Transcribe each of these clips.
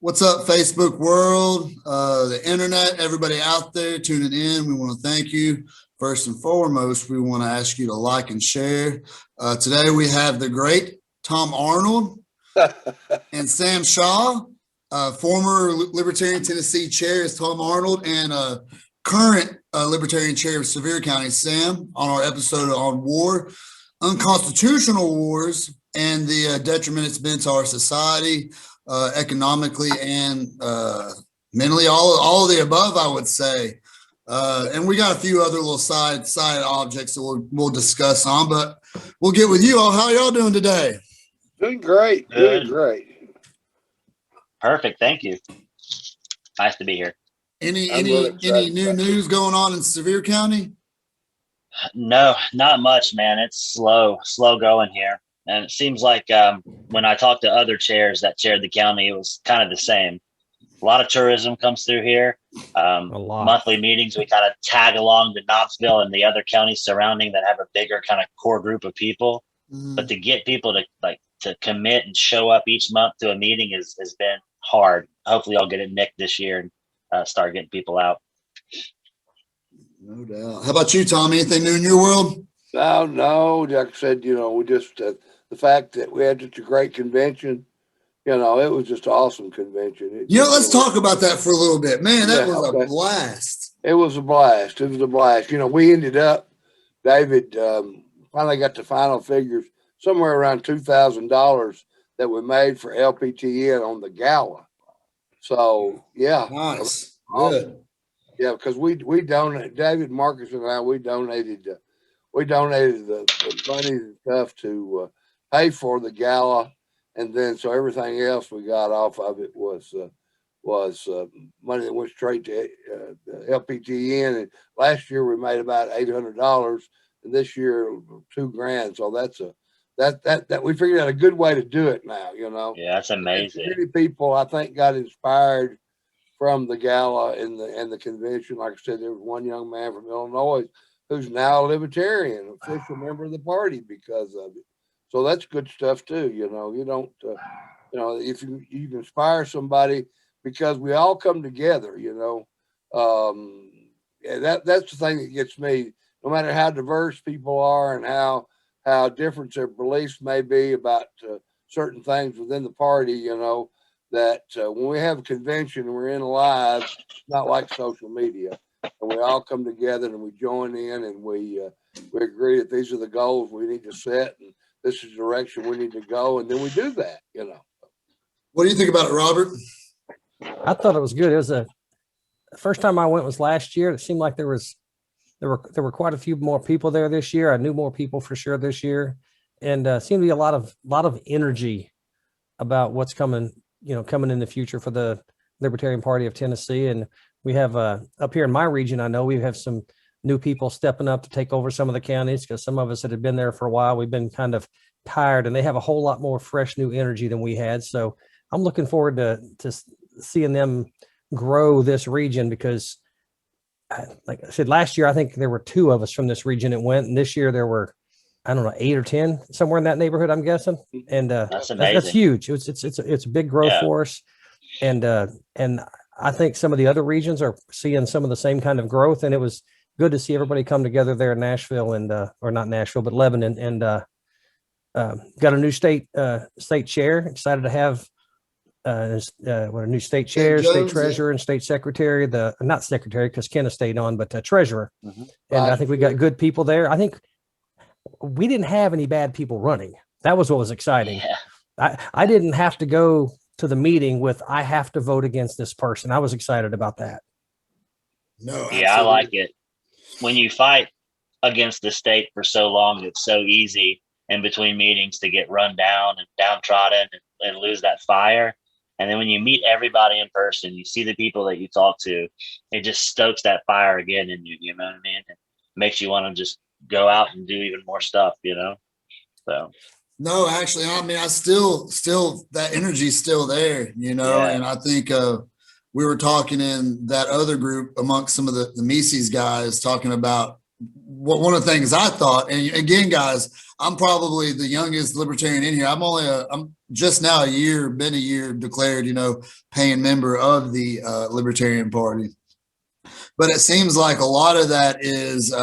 What's up, Facebook world, the internet, everybody out there tuning in? We want to thank you. First and foremost, we want to ask you to like and share. Today we have the great Tom Arnold and Sam Shaw, former Libertarian Tennessee chair is Tom Arnold, and current Libertarian chair of Sevier County, Sam, on our episode on war, unconstitutional wars, and the detriment it's been to our society, economically and mentally, all of the above, I would say. And we got a few other little side objects that we'll discuss on, but we'll get with you all. How y'all doing today? Doing great. Good. Doing great. Perfect. Thank you. Nice to be here. Any new news going on in Sevier County? No, not much, man. It's slow going here. And it seems like when I talked to other chairs that chaired the county, it was kind of the same. A lot of tourism comes through here. Monthly meetings, we kind of tag along to Knoxville and the other counties surrounding that have a bigger kind of core group of people. But to get people to commit and show up each month to a meeting has been hard. Hopefully I'll get it nicked this year and start getting people out. No doubt. How about you, Tom? Anything new in your world? No, like I said, we just, the fact that we had such a great convention, it was just an awesome convention. Let's talk about that for a little bit. Man, that was a blast. It was a blast. We ended up, David finally got the final figures, somewhere around $2,000 that we made for LPTN on the gala. So, yeah. Nice. Awesome. Good. Yeah, because we donated, David, Marcus, and I, we donated the money and stuff to pay for the gala, and then so everything else we got off of it was money that went straight to LPTN. And last year we made about $800, and this year $2,000. So that we figured out a good way to do it now. Yeah, that's amazing. And many people, I think, got inspired from the gala and the convention. Like I said, there was one young man from Illinois who's now a Libertarian, official member of the party because of it. So that's good stuff too. You don't, if you inspire somebody, because we all come together, that's the thing that gets me, no matter how diverse people are and how different their beliefs may be about certain things within the party, that when we have a convention and we're in live, it's not like social media. And we all come together and we join in and we agree that these are the goals we need to set and this is the direction we need to go, and then we do that. What do you think about it, Robert? I thought it was good. It was the first time I went was last year. It seemed like there were quite a few more people there this year. I knew more people for sure this year, and seemed to be a lot of energy about what's coming in the future for the Libertarian Party of Tennessee. And we have up here in my region, I know we have some new people stepping up to take over some of the counties, because some of us that had been there for a while, we've been kind of tired, and they have a whole lot more fresh new energy than we had. So I'm looking forward to seeing them grow this region, because like I said, last year, I think there were 2 of us from this region that went, and this year there were, I don't know, 8 or 10, somewhere in that neighborhood, I'm guessing. And that's amazing. That's huge. It's a big growth for us. And I think some of the other regions are seeing some of the same kind of growth, and it was good to see everybody come together there in Nashville and, or not Nashville, but Lebanon, and got a new state chair. Excited to have a new state chair, state treasurer, and state secretary. Not secretary, because Ken has stayed on, but treasurer. Mm-hmm. And I think we got good people there. I think we didn't have any bad people running. That was what was exciting. Yeah. I didn't have to go to the meeting with, I have to vote against this person. I was excited about that. No, yeah, absolutely. I like it. When you fight against the state for so long, it's so easy in between meetings to get run down and downtrodden and lose that fire. And then when you meet everybody in person, you see the people that you talk to, it just stokes that fire again in you, you know what I mean? It makes you want to just go out and do even more stuff, So. No, actually, I mean, I still that energy's still there, Yeah. And I think we were talking in that other group amongst some of the Mises guys, talking about one of the things I thought, and again, guys, I'm probably the youngest libertarian in here. I'm just now been a year declared, paying member of the Libertarian Party. But it seems like a lot of that is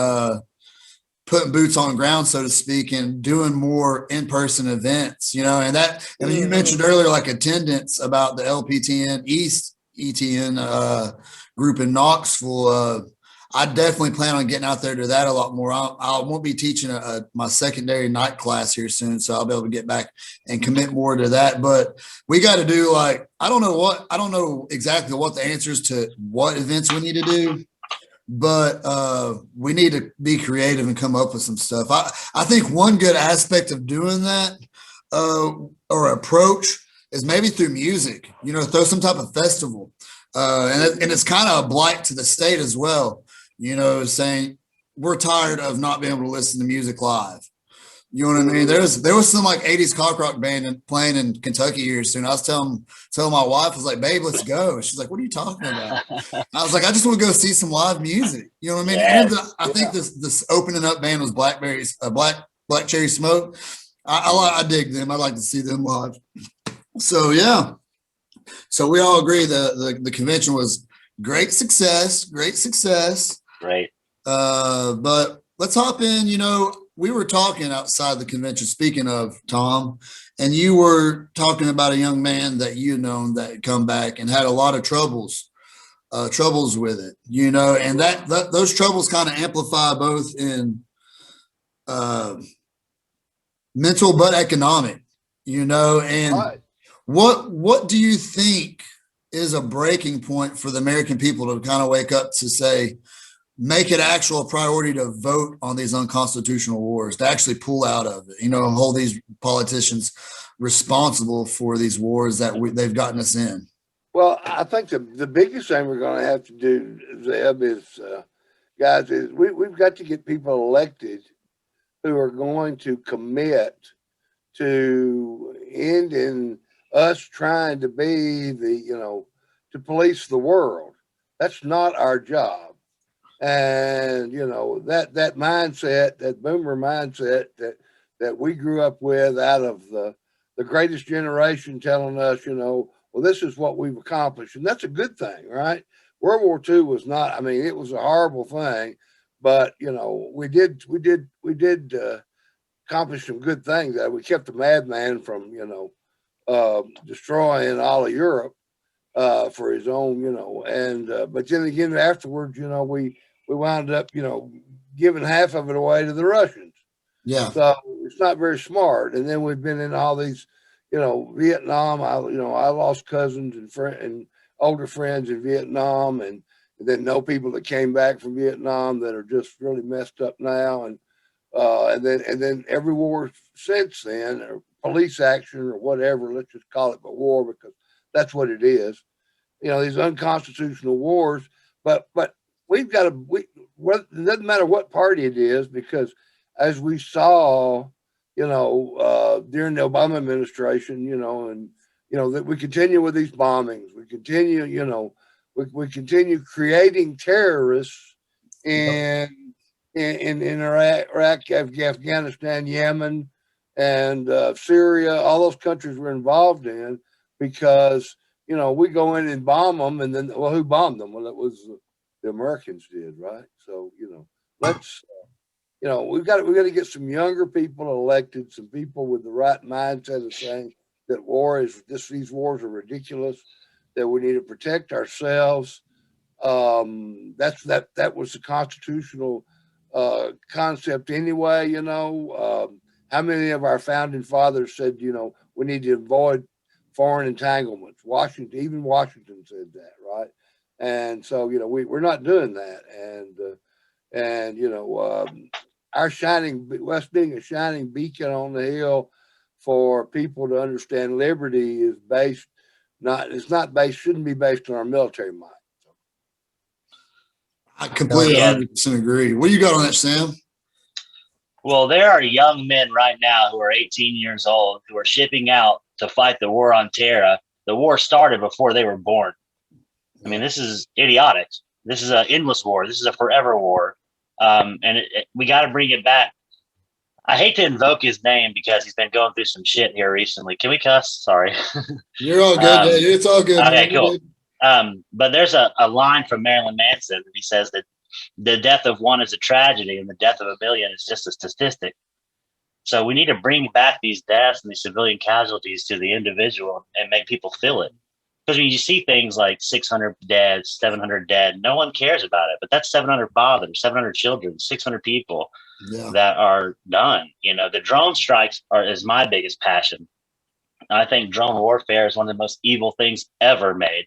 putting boots on ground, so to speak, and doing more in-person events, and you mentioned earlier, like attendance about the LPTN East ETN group in Knoxville. I definitely plan on getting out there to that a lot more. I won't be teaching my secondary night class here soon, so I'll be able to get back and commit more to that. But we got to do I don't know exactly what the answers to what events we need to do, but we need to be creative and come up with some stuff. I think one good aspect of doing that or approach is maybe through music, throw some type of festival. And it's kind of a blight to the state as well, saying we're tired of not being able to listen to music live. You know what I mean? There was some like 80s cock rock band playing in Kentucky here soon. I was telling my wife, I was like, babe, let's go. She's like, what are you talking about? I was like, I just want to go see some live music. You know what I mean? Yes. And I think this opening up band was Black Cherry Smoke. I dig them. I'd like to see them live. So yeah. So we all agree the convention was great success. Right. But let's hop in. We were talking outside the convention, speaking of Tom, and you were talking about a young man that you known that had come back and had a lot of troubles with it, and those troubles kind of amplify both in mental but economic, and Right. what do you think is a breaking point for the American people to kind of wake up to say, make it actual priority to vote on these unconstitutional wars, to actually pull out of it, hold these politicians responsible for these wars that they've gotten us in? Well, I think the biggest thing we're going to have to do, Zeb, is, guys, is we've got to get people elected who are going to commit to ending us trying to be to police the world. That's not our job. And, that mindset, that boomer mindset that we grew up with out of the greatest generation telling us, well, this is what we've accomplished. And that's a good thing, right? World War II was not, it was a horrible thing, but, we did accomplish some good things. We kept the madman from, destroying all of Europe for his own, but then again, afterwards, we wound up, giving half of it away to the Russians. Yeah. So it's not very smart. And then we've been in all these, Vietnam. I lost cousins and older friends in Vietnam, and then know people that came back from Vietnam that are just really messed up now. And then every war since then, or police action or whatever, let's just call it a war because that's what it is. These unconstitutional wars, but we've got to, it doesn't matter what party it is, because as we saw, during the Obama administration, that we continue with these bombings, we continue, we continue creating terrorists in Iraq, Afghanistan, Yemen, and Syria. All those countries we're involved in because, we go in and bomb them, and then, well, who bombed them? Well, it was the Americans did, right? So, let's, we've got to get some younger people elected, some people with the right mindset of saying that these wars are ridiculous, that we need to protect ourselves. That was the constitutional concept anyway. How many of our founding fathers said, we need to avoid foreign entanglements? Even Washington said that, right? And so, we're not doing that. Us being a shining beacon on the hill for people to understand liberty is shouldn't be based on our military might. I completely 100% agree. What do you got on that, Sam? Well, there are young men right now who are 18 years old who are shipping out to fight the war on terror. The war started before they were born. This is idiotic. This is an endless war. This is a forever war. We got to bring it back I hate to invoke his name because he's been going through some shit here recently. Can we cuss? Sorry. You're all good. Yeah, it's all good. Okay, Man. You're cool. good. But there's a line from Marilyn Manson. He says that the death of one is a tragedy and the death of a million is just a statistic. So we need to bring back these deaths and these civilian casualties to the individual and make people feel it. Because when you see things like 600 dead, 700 dead, no one cares about it. But that's 700 fathers, 700 children, 600 people that are done. You know, the drone strikes is my biggest passion. I think drone warfare is one of the most evil things ever made.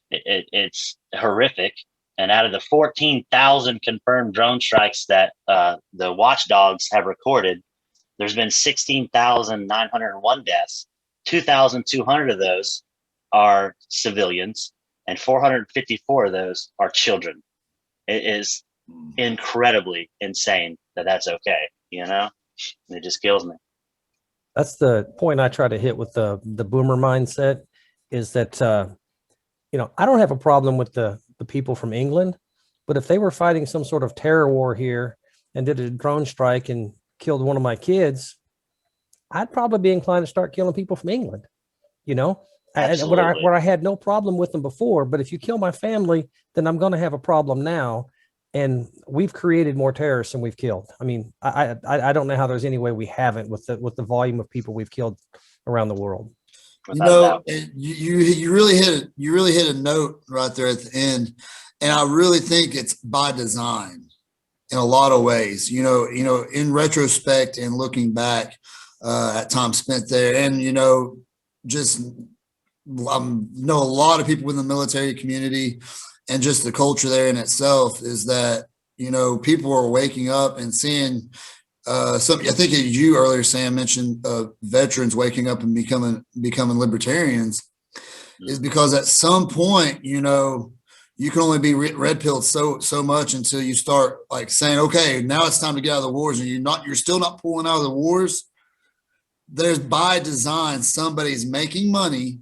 It's horrific. And out of the 14,000 confirmed drone strikes that the watchdogs have recorded, there's been 16,901 deaths. 2,200 of those are civilians, and 454 of those are children. It is incredibly insane that that's okay. You know, it just kills me. That's the point I try to hit with the boomer mindset, is that you know, I don't have a problem with the people from England, but if they were fighting some sort of terror war here and did a drone strike and killed one of my kids, I'd probably be inclined to start killing people from England. You know, where I had no problem with them before, but if you kill my family, then I'm going to have a problem now. And we've created more terrorists than we've killed. I mean, I don't know how there's any way we haven't with the volume of people we've killed around the world. You know, you really hit a note right there at the end, and I really think it's by design in a lot of ways. You know, in retrospect and looking back at time spent there, and you know, just know a lot of people within the military community, and just the culture there in itself is that, you know, people are waking up and seeing something. I think you earlier, Sam, mentioned veterans waking up and becoming libertarians, is because at some point, you know, you can only be red pilled so much until you start like saying, okay, now it's time to get out of the wars, and you're still not pulling out of the wars. There's by design, somebody's making money,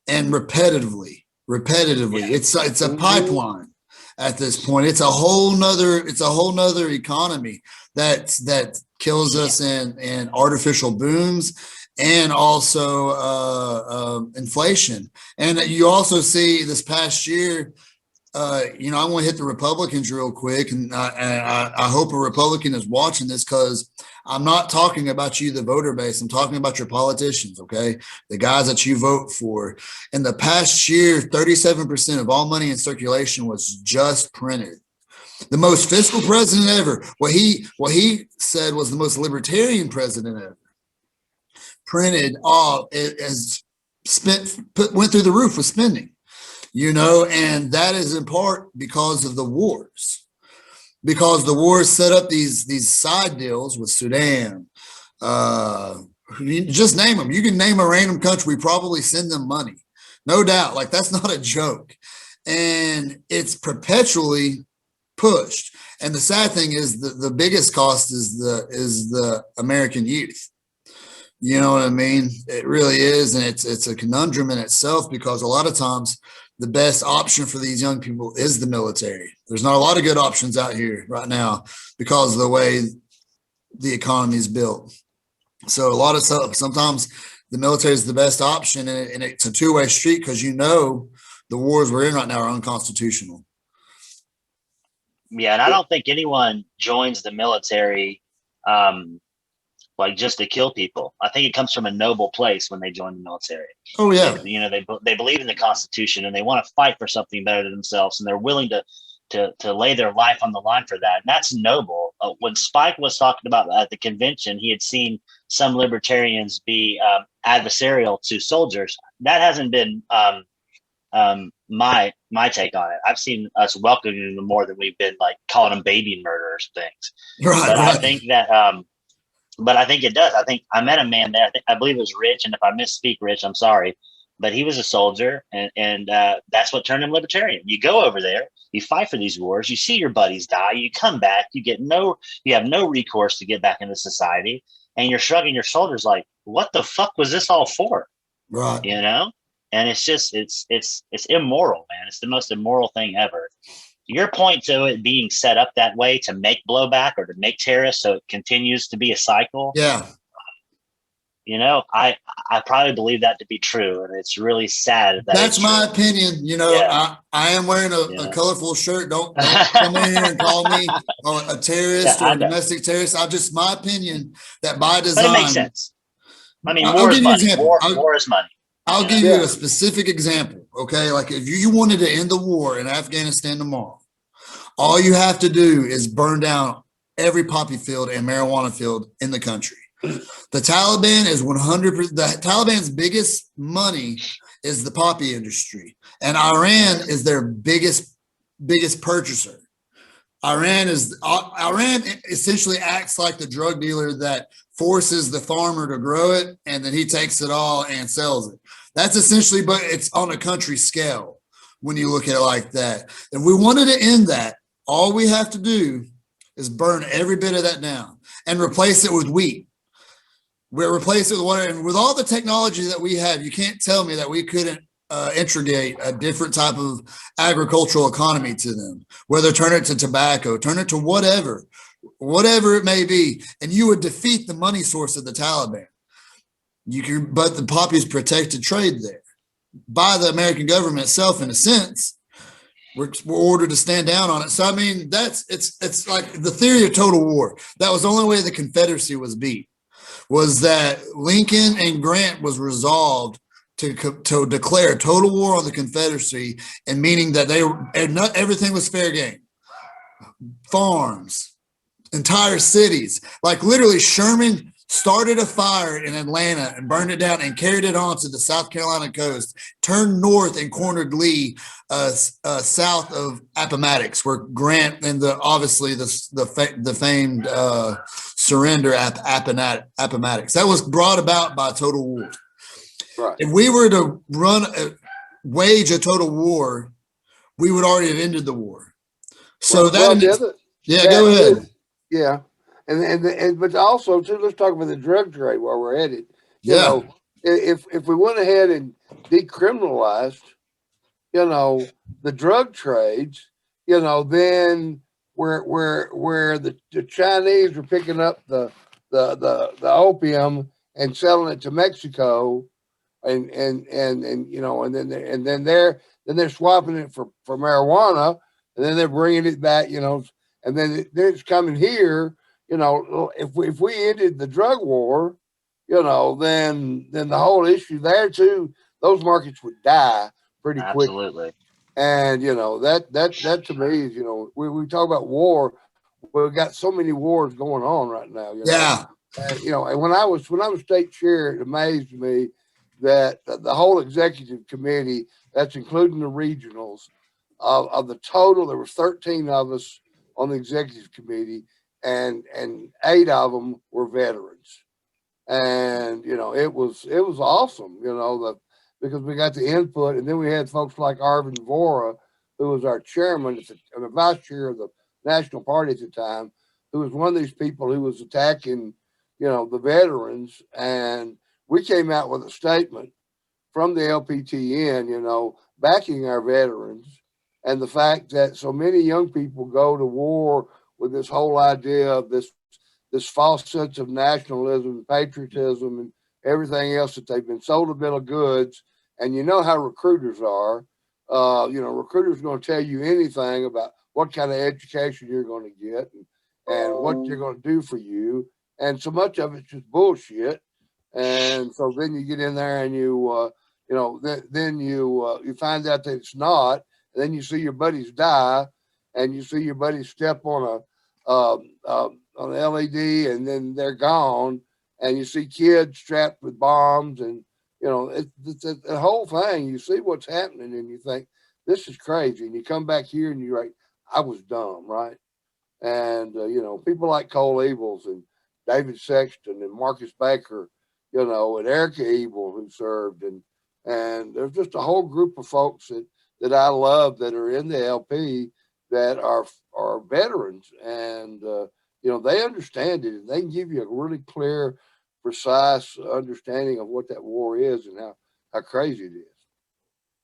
and repetitively. It's a pipeline at this point. It's a whole nother economy that kills us in artificial booms and also inflation. And you also see this past year, you know, I want to hit the Republicans real quick, and I hope a Republican is watching this, because I'm not talking about you, the voter base. I'm talking about your politicians, okay? The guys that you vote for. In the past year, 37% of all money in circulation was just printed. The most fiscal president ever. What he said was the most libertarian president ever. Printed off, went through the roof with spending. You know, and that is in part because of the wars. Because the wars set up these side deals with Sudan. Just name them. You can name a random country, we probably send them money. No doubt. Like, that's not a joke. And it's perpetually pushed. And the sad thing is the biggest cost is the American youth. You know what I mean? It really is. And it's a conundrum in itself, because a lot of times the best option for these young people is the military. There's not a lot of good options out here right now because of the way the economy is built. So a lot of stuff, sometimes the military is the best option, and it's a two-way street, because, you know, the wars we're in right now are unconstitutional. Yeah, and I don't think anyone joins the military like just to kill people. I think it comes from a noble place when they join the military. Oh yeah. They believe in the Constitution, and they want to fight for something better than themselves, and they're willing to lay their life on the line for that. And that's noble. When Spike was talking about at the convention, he had seen some libertarians be adversarial to soldiers. That hasn't been my take on it. I've seen us welcoming them more than we've been like calling them baby murderers things. Right. I think that but I think it does. I think I met a man there. I believe it was Rich, and if I misspeak, Rich, I'm sorry, but he was a soldier, and that's what turned him libertarian. You go over there, you fight for these wars, you see your buddies die, you come back, you have no recourse to get back into society, and you're shrugging your shoulders like, what the fuck was this all for? Right. You know, and it's just it's immoral, man. It's the most immoral thing ever. your point to it being set up that way to make blowback or to make terrorists so it continues to be a cycle. Yeah. You know, I probably believe that to be true, and it's really sad that That's it's my true. opinion. You know, Yeah. I am wearing a Yeah. colorful shirt. Don't come in here and call me a terrorist Yeah, or I a know. domestic terrorist. My opinion that by But it makes design, sense. I mean, I'll war is give you an money. example. War is money. I'll You give know? you Yeah. a specific example. Okay. Like if you wanted to end the war in Afghanistan tomorrow, all you have to do is burn down every poppy field and marijuana field in the country. The Taliban is 100%. The Taliban's biggest money is the poppy industry, and Iran is their biggest purchaser. Iran essentially acts like the drug dealer that forces the farmer to grow it, and then he takes it all and sells it. That's essentially, but it's on a country scale when you look at it like that. If we wanted to end that, all we have to do is burn every bit of that down and replace it with wheat. We'll replace it with water. And with all the technology that we have, you can't tell me that we couldn't integrate a different type of agricultural economy to them, whether turn it to tobacco, turn it to whatever it may be. And you would defeat the money source of the Taliban. But the poppy is protected trade there by the American government itself, in a sense. We're ordered to stand down on it. So, I mean, it's like the theory of total war. That was the only way the Confederacy was beat, was that Lincoln and Grant was resolved to declare total war on the Confederacy, and meaning that everything was fair game. Farms, entire cities, like literally Sherman started a fire in Atlanta and burned it down and carried it on to the South Carolina coast, turned north and cornered Lee south of Appomattox, where Grant and obviously the famed surrender at Appomattox. That was brought about by total war. Right. If we were to wage a total war, we would already have ended the war. So Well, go ahead. Yeah. And but also too, let's talk about the drug trade while we're at it. You Yeah. know, if we went ahead and decriminalized, you know, the drug trades, you know, then where the Chinese are picking up the opium and selling it to Mexico, and you know, and then they're swapping it for marijuana, and then they're bringing it back, you know, and then it's coming here. You know, if we ended the drug war, you know, then the whole issue there too, those markets would die pretty quickly. Absolutely. And you know, that to me is, you know, we talk about war, we've got so many wars going on right now. You know? Yeah. And, you know, and when I was state chair, it amazed me that the whole executive committee, that's including the regionals, of the total, there was 13 of us on the executive committee, and 8 of them were veterans. And you know, it was awesome, you know, because we got the input, and then we had folks like Arvin Vora, who was our chairman and the vice chair of the National Party at the time, who was one of these people who was attacking, you know, the veterans. And we came out with a statement from the LPTN, you know, backing our veterans, and the fact that so many young people go to war with this whole idea of this false sense of nationalism and patriotism and everything else, that they've been sold a bill of goods. And you know how recruiters are. You know, recruiters are going to tell you anything about what kind of education you're going to get and what you're going to do for you. And so much of it's just bullshit. And so then you get in there and you know, then you find out that it's not. And then you see your buddies die, and you see your buddies step on an LED, and then they're gone. And you see kids strapped with bombs, and you know, it's the whole thing. You see what's happening, and you think, this is crazy. And you come back here and you're like, I was dumb, right? And you know, people like Cole Evils and David Sexton and Marcus Baker, you know, and Erica Evil, who served, and there's just a whole group of folks that I love that are in the LP that are veterans, and you know, they understand it, and they can give you a really clear, precise understanding of what that war is and how crazy it is.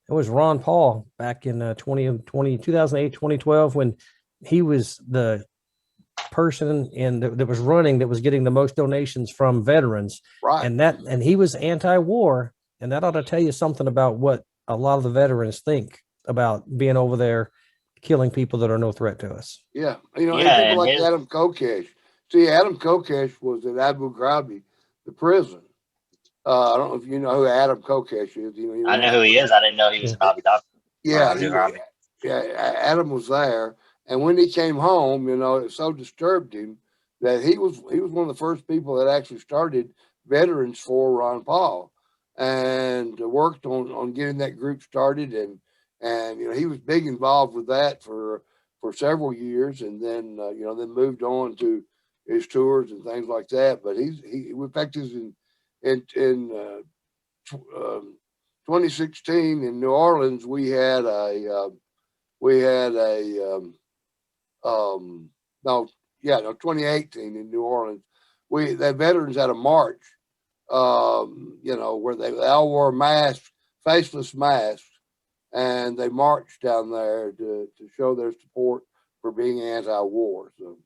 It was Ron Paul back in 2008, 2012, when he was the person that was running, that was getting the most donations from veterans. Right. And he was anti-war. And that ought to tell you something about what a lot of the veterans think about being over there killing people that are no threat to us. Yeah. You know, Yeah, and people and like his- Adam Kokesh. See, Adam Kokesh was at Abu Ghraib, the prison. I don't know if you know who Adam Kokesh is. You know, I know who he is. I didn't know he was an Abu Dhabi. Yeah, Abu Dhabi. Adam was there, and when he came home, you know, it so disturbed him that he was one of the first people that actually started Veterans for Ron Paul, and worked on getting that group started, and you know, he was big involved with that for several years, and then you know, then moved on to his tours and things like that. But he in fact, he's in 2016 in New Orleans, we had a 2018 in New Orleans, the veterans had a march, you know, where they all wore masks, faceless masks, and they marched down there to show their support for being anti-war. So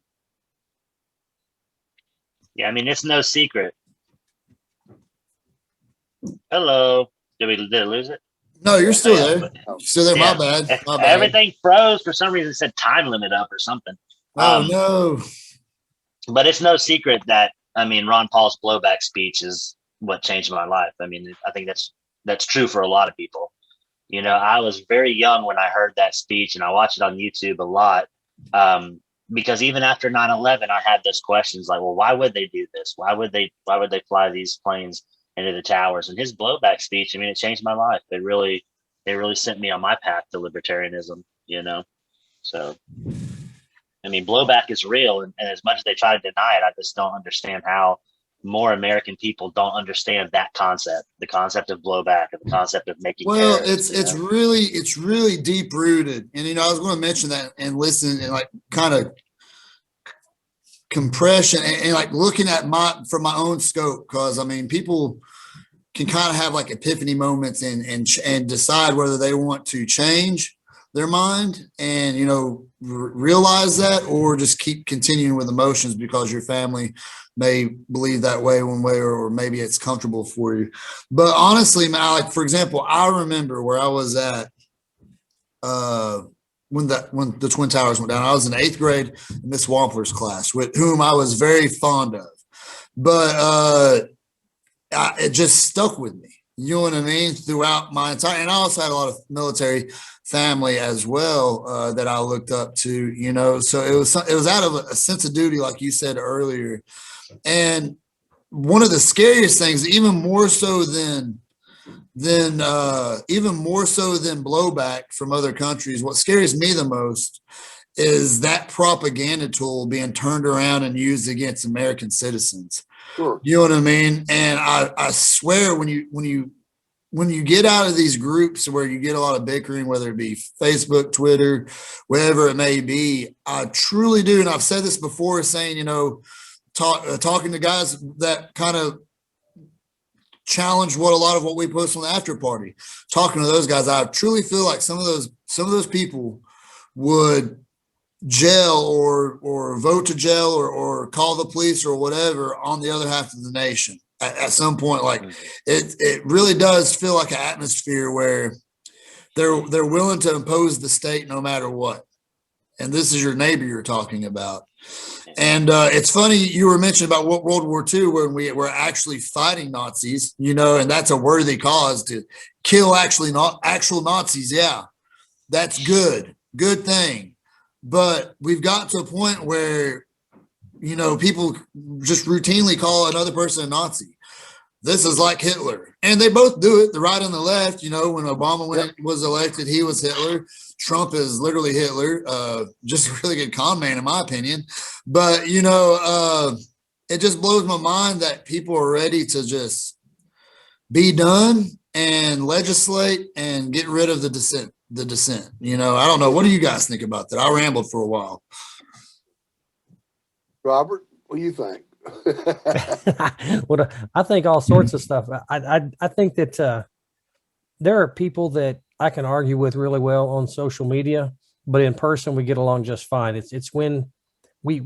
Yeah, I mean, it's no secret. Hello. Did it lose it? No, you're still Yeah, there. You're still there. Yeah. My bad. My bad. Everything froze for some reason. It said time limit up or something. Oh no. But it's no secret that, I mean, Ron Paul's blowback speech is what changed my life. I mean, I think that's true for a lot of people. You know, I was very young when I heard that speech, and I watched it on YouTube a lot. Because even after 9/11, I had those questions like, well, why would they do this? Why would they fly these planes into the towers? And his blowback speech, I mean, it changed my life. It really sent me on my path to libertarianism, you know? So, I mean, blowback is real. And as much as they try to deny it, I just don't understand how more American people don't understand that concept, the concept of blowback and the concept of making Well, terrorists, it's really deep rooted. And, you know, I was going to mention that and listen and like kind of compression and like looking at from my own scope. Cause I mean, people can kind of have like epiphany moments and decide whether they want to change their mind and, you know, realize that, or just keep continuing with emotions because your family may believe that way one way, or maybe it's comfortable for you. But honestly, man, like, for example, I remember where I was at when the Twin Towers went down. I was in 8th grade in Miss Wampler's class, with whom I was very fond of. But it just stuck with me. You know what I mean? Throughout my entire, and I also had a lot of military family as well that I looked up to, you know. So it was out of a sense of duty, like you said earlier. And one of the scariest things, even more so than blowback from other countries, what scares me the most is that propaganda tool being turned around and used against American citizens. sure. You know what I mean? And I swear when you get out of these groups where you get a lot of bickering, whether it be Facebook, Twitter, wherever it may be, I truly do. And I've said this before, saying, you know, talking to guys that kind of challenge a lot of what we post on the Afterparty, talking to those guys, I truly feel like some of those people would jail or vote to jail or call the police or whatever on the other half of the nation at some point. Like it really does feel like an atmosphere where they're willing to impose the state no matter what. And this is your neighbor you're talking about. And it's funny you were mentioning about World War II, when we were actually fighting Nazis, you know, and that's a worthy cause to kill actual Nazis. Yeah, that's good thing. But we've got to a point where, you know, people just routinely call another person a Nazi. This is like Hitler. And they both do it, the right and the left. You know, when Obama was elected, he was Hitler. Trump is literally Hitler. Just a really good con man, in my opinion. But, you know, it just blows my mind that people are ready to just be done and legislate and get rid of the dissent. You know, I don't know. What do you guys think about that? I rambled for a while. Robert, what do you think? Well, I think all sorts of stuff. I think that there are people that I can argue with really well on social media, but in person we get along just fine. It's when we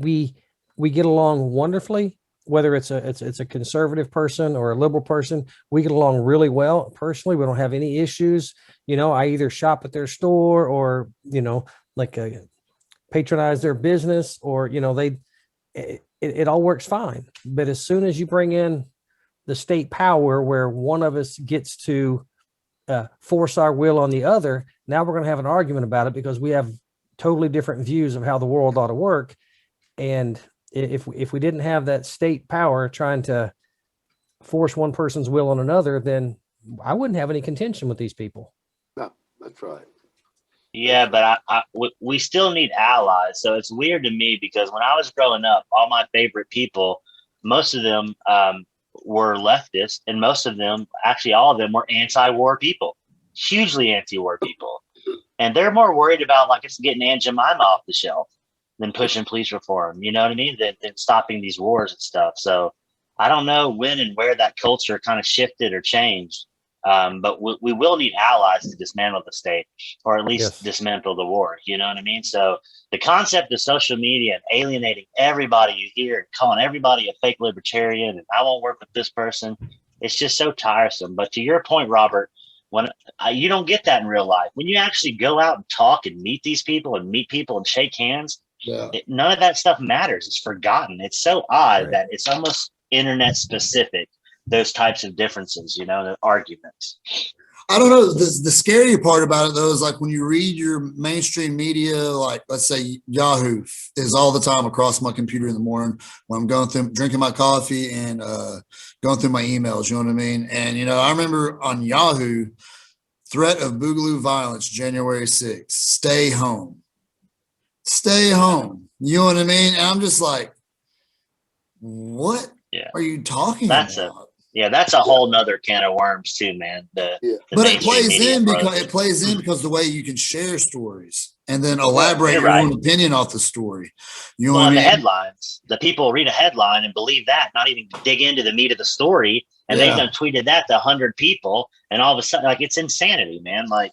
get along wonderfully, whether it's a conservative person or a liberal person, we get along really well. Personally, we don't have any issues. I either shop at their store or, like patronize their business, or, it all works fine. But as soon as you bring in the state power where one of us gets to force our will on the other, now we're going to have an argument about it because we have totally different views of how the world ought to work. And if we didn't have that state power trying to force one person's will on another, then I wouldn't have any contention with these people. No, that's right. Yeah, but we still need allies. So it's weird to me because when I was growing up, all my favorite people, most of them were leftist, and most of them, actually all of them, were anti-war people, hugely anti-war people. And they're more worried about like it's getting Aunt Jemima off the shelf than pushing police reform, you know what I mean? Than stopping these wars and stuff. So I don't know when and where that culture kind of shifted or changed. But we will need allies to dismantle the state, or at least dismantle the war. You know what I mean? So the concept of social media and alienating everybody you hear and calling everybody a fake libertarian and I won't work with this person, it's just so tiresome. But to your point, Robert, when you don't get that in real life, when you actually go out and talk and meet these people and shake hands, none of that stuff matters. It's forgotten. It's so odd that it's almost internet specific. Those types of differences, the arguments. I don't know. The scary part about it, though, is like when you read your mainstream media, like let's say Yahoo is all the time across my computer in the morning when I'm going through, drinking my coffee and going through my emails, you know what I mean? And, I remember on Yahoo, threat of Boogaloo violence, January 6th, stay home. Stay home. You know what I mean? And I'm just like, what are you talking about? That's a whole nother can of worms too, man. But it plays in because the way you can share stories and then elaborate your own opinion off the story. You know what I mean? The headlines, the people read a headline and believe that, not even dig into the meat of the story. And they've done tweeted that to 100 people. And all of a sudden, like, it's insanity, man. Like,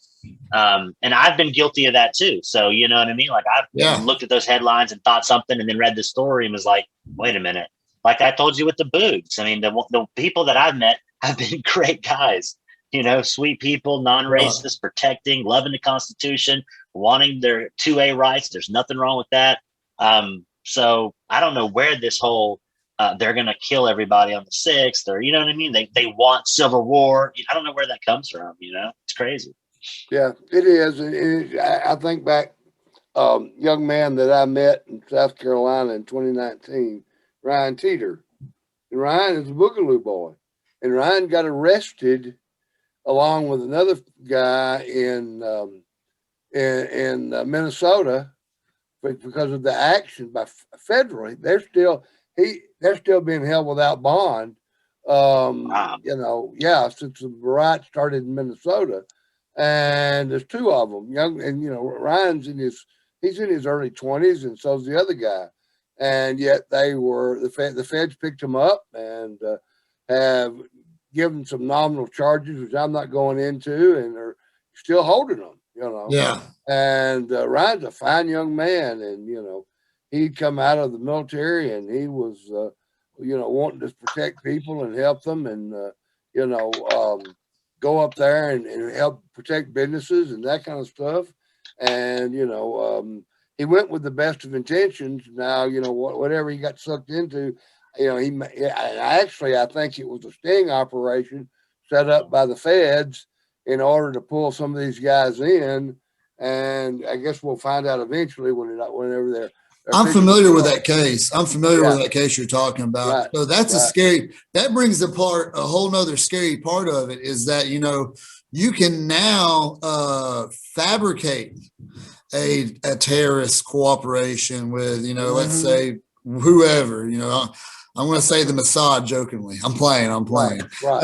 and I've been guilty of that too. So, you know what I mean? Like, I've looked at those headlines and thought something and then read the story and was like, wait a minute. Like I told you with the Boogs. I mean, the people that I've met have been great guys, sweet people, non-racist, protecting, loving the Constitution, wanting their 2A rights. There's nothing wrong with that. So I don't know where this whole, they're going to kill everybody on the 6th, or, you know what I mean? They want civil war. I don't know where that comes from. It's crazy. Yeah, it is. I think back, young man that I met in South Carolina in 2019, Ryan Teeter. And Ryan is a Boogaloo boy. And Ryan got arrested along with another guy in Minnesota because of the action by federally. They're still being held without bond. Since the riot started in Minnesota. And there's two of them, young, and Ryan's he's in his early 20s, and so's the other guy. And yet the feds picked him up and have given some nominal charges, which I'm not going into, and they're still holding them, Yeah. And Ryan's a fine young man, and, he'd come out of the military and he was, wanting to protect people and help them and, go up there and help protect businesses and that kind of stuff. And, he went with the best of intentions. Now, whatever he got sucked into, I think it was a sting operation set up by the feds in order to pull some of these guys in. And I guess we'll find out eventually whenever they're. I'm familiar with that case. I'm familiar with that case you're talking about. Right. So that's that brings a whole nother scary part of it is that, you can now fabricate a terrorist cooperation with, let's say whoever, I'm going to say the Mossad jokingly. I'm playing. Right.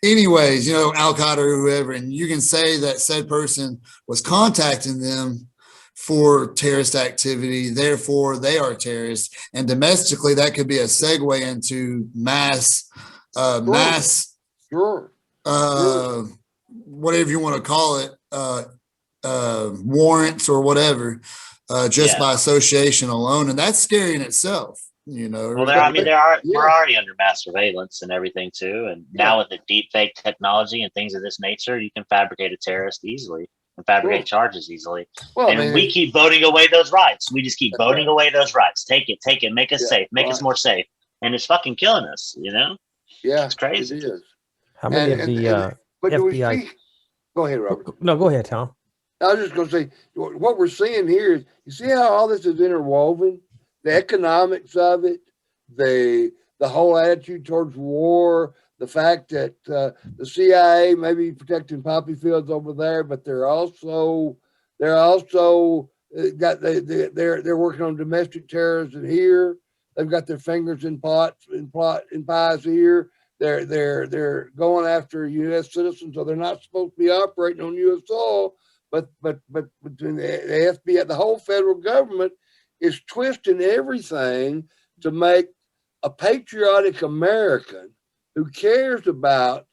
Anyways, Al Qaeda or whoever, and you can say that said person was contacting them for terrorist activity, therefore they are terrorists. And domestically, that could be a segue into mass whatever you want to call it, warrants or whatever, just by association alone. And that's scary in itself, you know. Well, we're already under mass surveillance and everything too. And now with the deep fake technology and things of this nature, you can fabricate a terrorist easily and fabricate charges easily. Well, and we keep voting away those rights. We just keep voting away those rights. Take it, make us safe, make us more safe. And it's fucking killing us, you know? Yeah. It's crazy. It is. How many of the FBI? Go ahead, Robert. No, go ahead, Tom. I was just going to say, what we're seeing here is, you see how all this is interwoven? The economics of it, the whole attitude towards war, the fact that the CIA may be protecting poppy fields over there, but they're also got they're working on domestic terrorism here. They've got their fingers in pies here. They're going after U.S. citizens, so they're not supposed to be operating on U.S. soil. But between the FBI, the whole federal government is twisting everything to make a patriotic American who cares about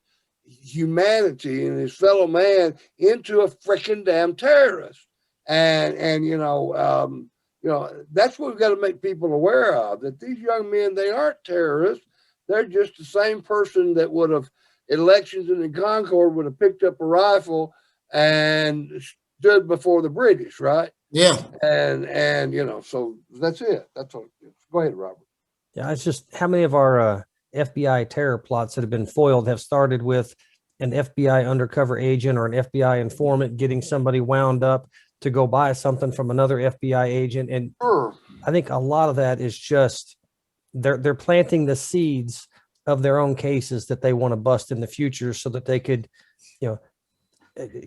humanity and his fellow man into a freaking damn terrorist. And that's what we've got to make people aware of, that these young men, they aren't terrorists. They're just the same person that would have elections in the Concord would have picked up a rifle and stood before the British, right? Yeah. And so that's it. That's all. Go ahead, Robert. Yeah, it's just how many of our FBI terror plots that have been foiled have started with an FBI undercover agent or an FBI informant getting somebody wound up to go buy something from another FBI agent. And I think a lot of that is just they're planting the seeds of their own cases that they want to bust in the future so that they could,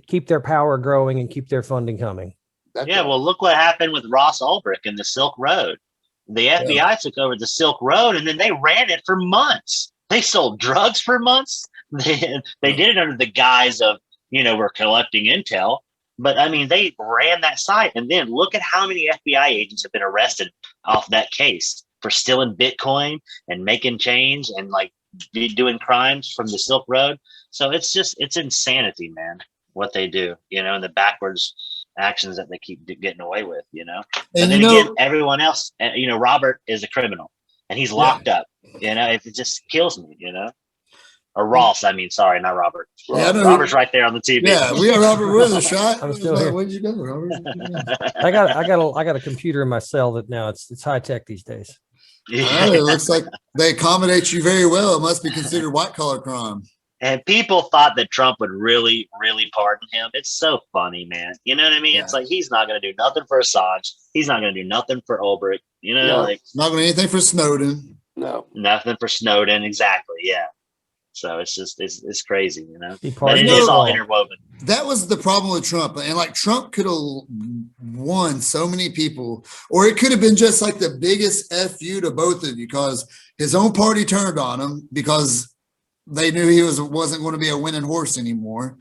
keep their power growing and keep their funding coming. Well, look what happened with Ross Ulbricht and the Silk Road. The FBI took over the Silk Road and then they ran it for months. They sold drugs for months. They did it under the guise of, we're collecting intel. But I mean, they ran that site. And then look at how many FBI agents have been arrested off that case for stealing Bitcoin and making change and doing crimes from the Silk Road. So it's insanity, man, what they do, and the backwards actions that they keep getting away with, And then again, everyone else, Robert is a criminal and he's locked up, it just kills me, or Ross, sorry, not Robert. Yeah, Robert's right there on the TV. Yeah, we got Robert with us, right? I'm still here. Where'd you go, Robert? I got a computer in my cell that now it's high tech these days. Yeah. It looks like they accommodate you very well. It must be considered white collar crime. And people thought that Trump would really, really pardon him. It's so funny, man. You know what I mean? Yeah. It's like he's not going to do nothing for Assange. He's not going to do nothing for Ulbricht. Not going to do anything for Snowden. No, nothing for Snowden. Exactly. Yeah. So it's just it's crazy, But it is all interwoven. That was the problem with Trump, and Trump could have won so many people, or it could have been just the biggest FU to both of you, because his own party turned on him because they knew he wasn't going to be a winning horse anymore.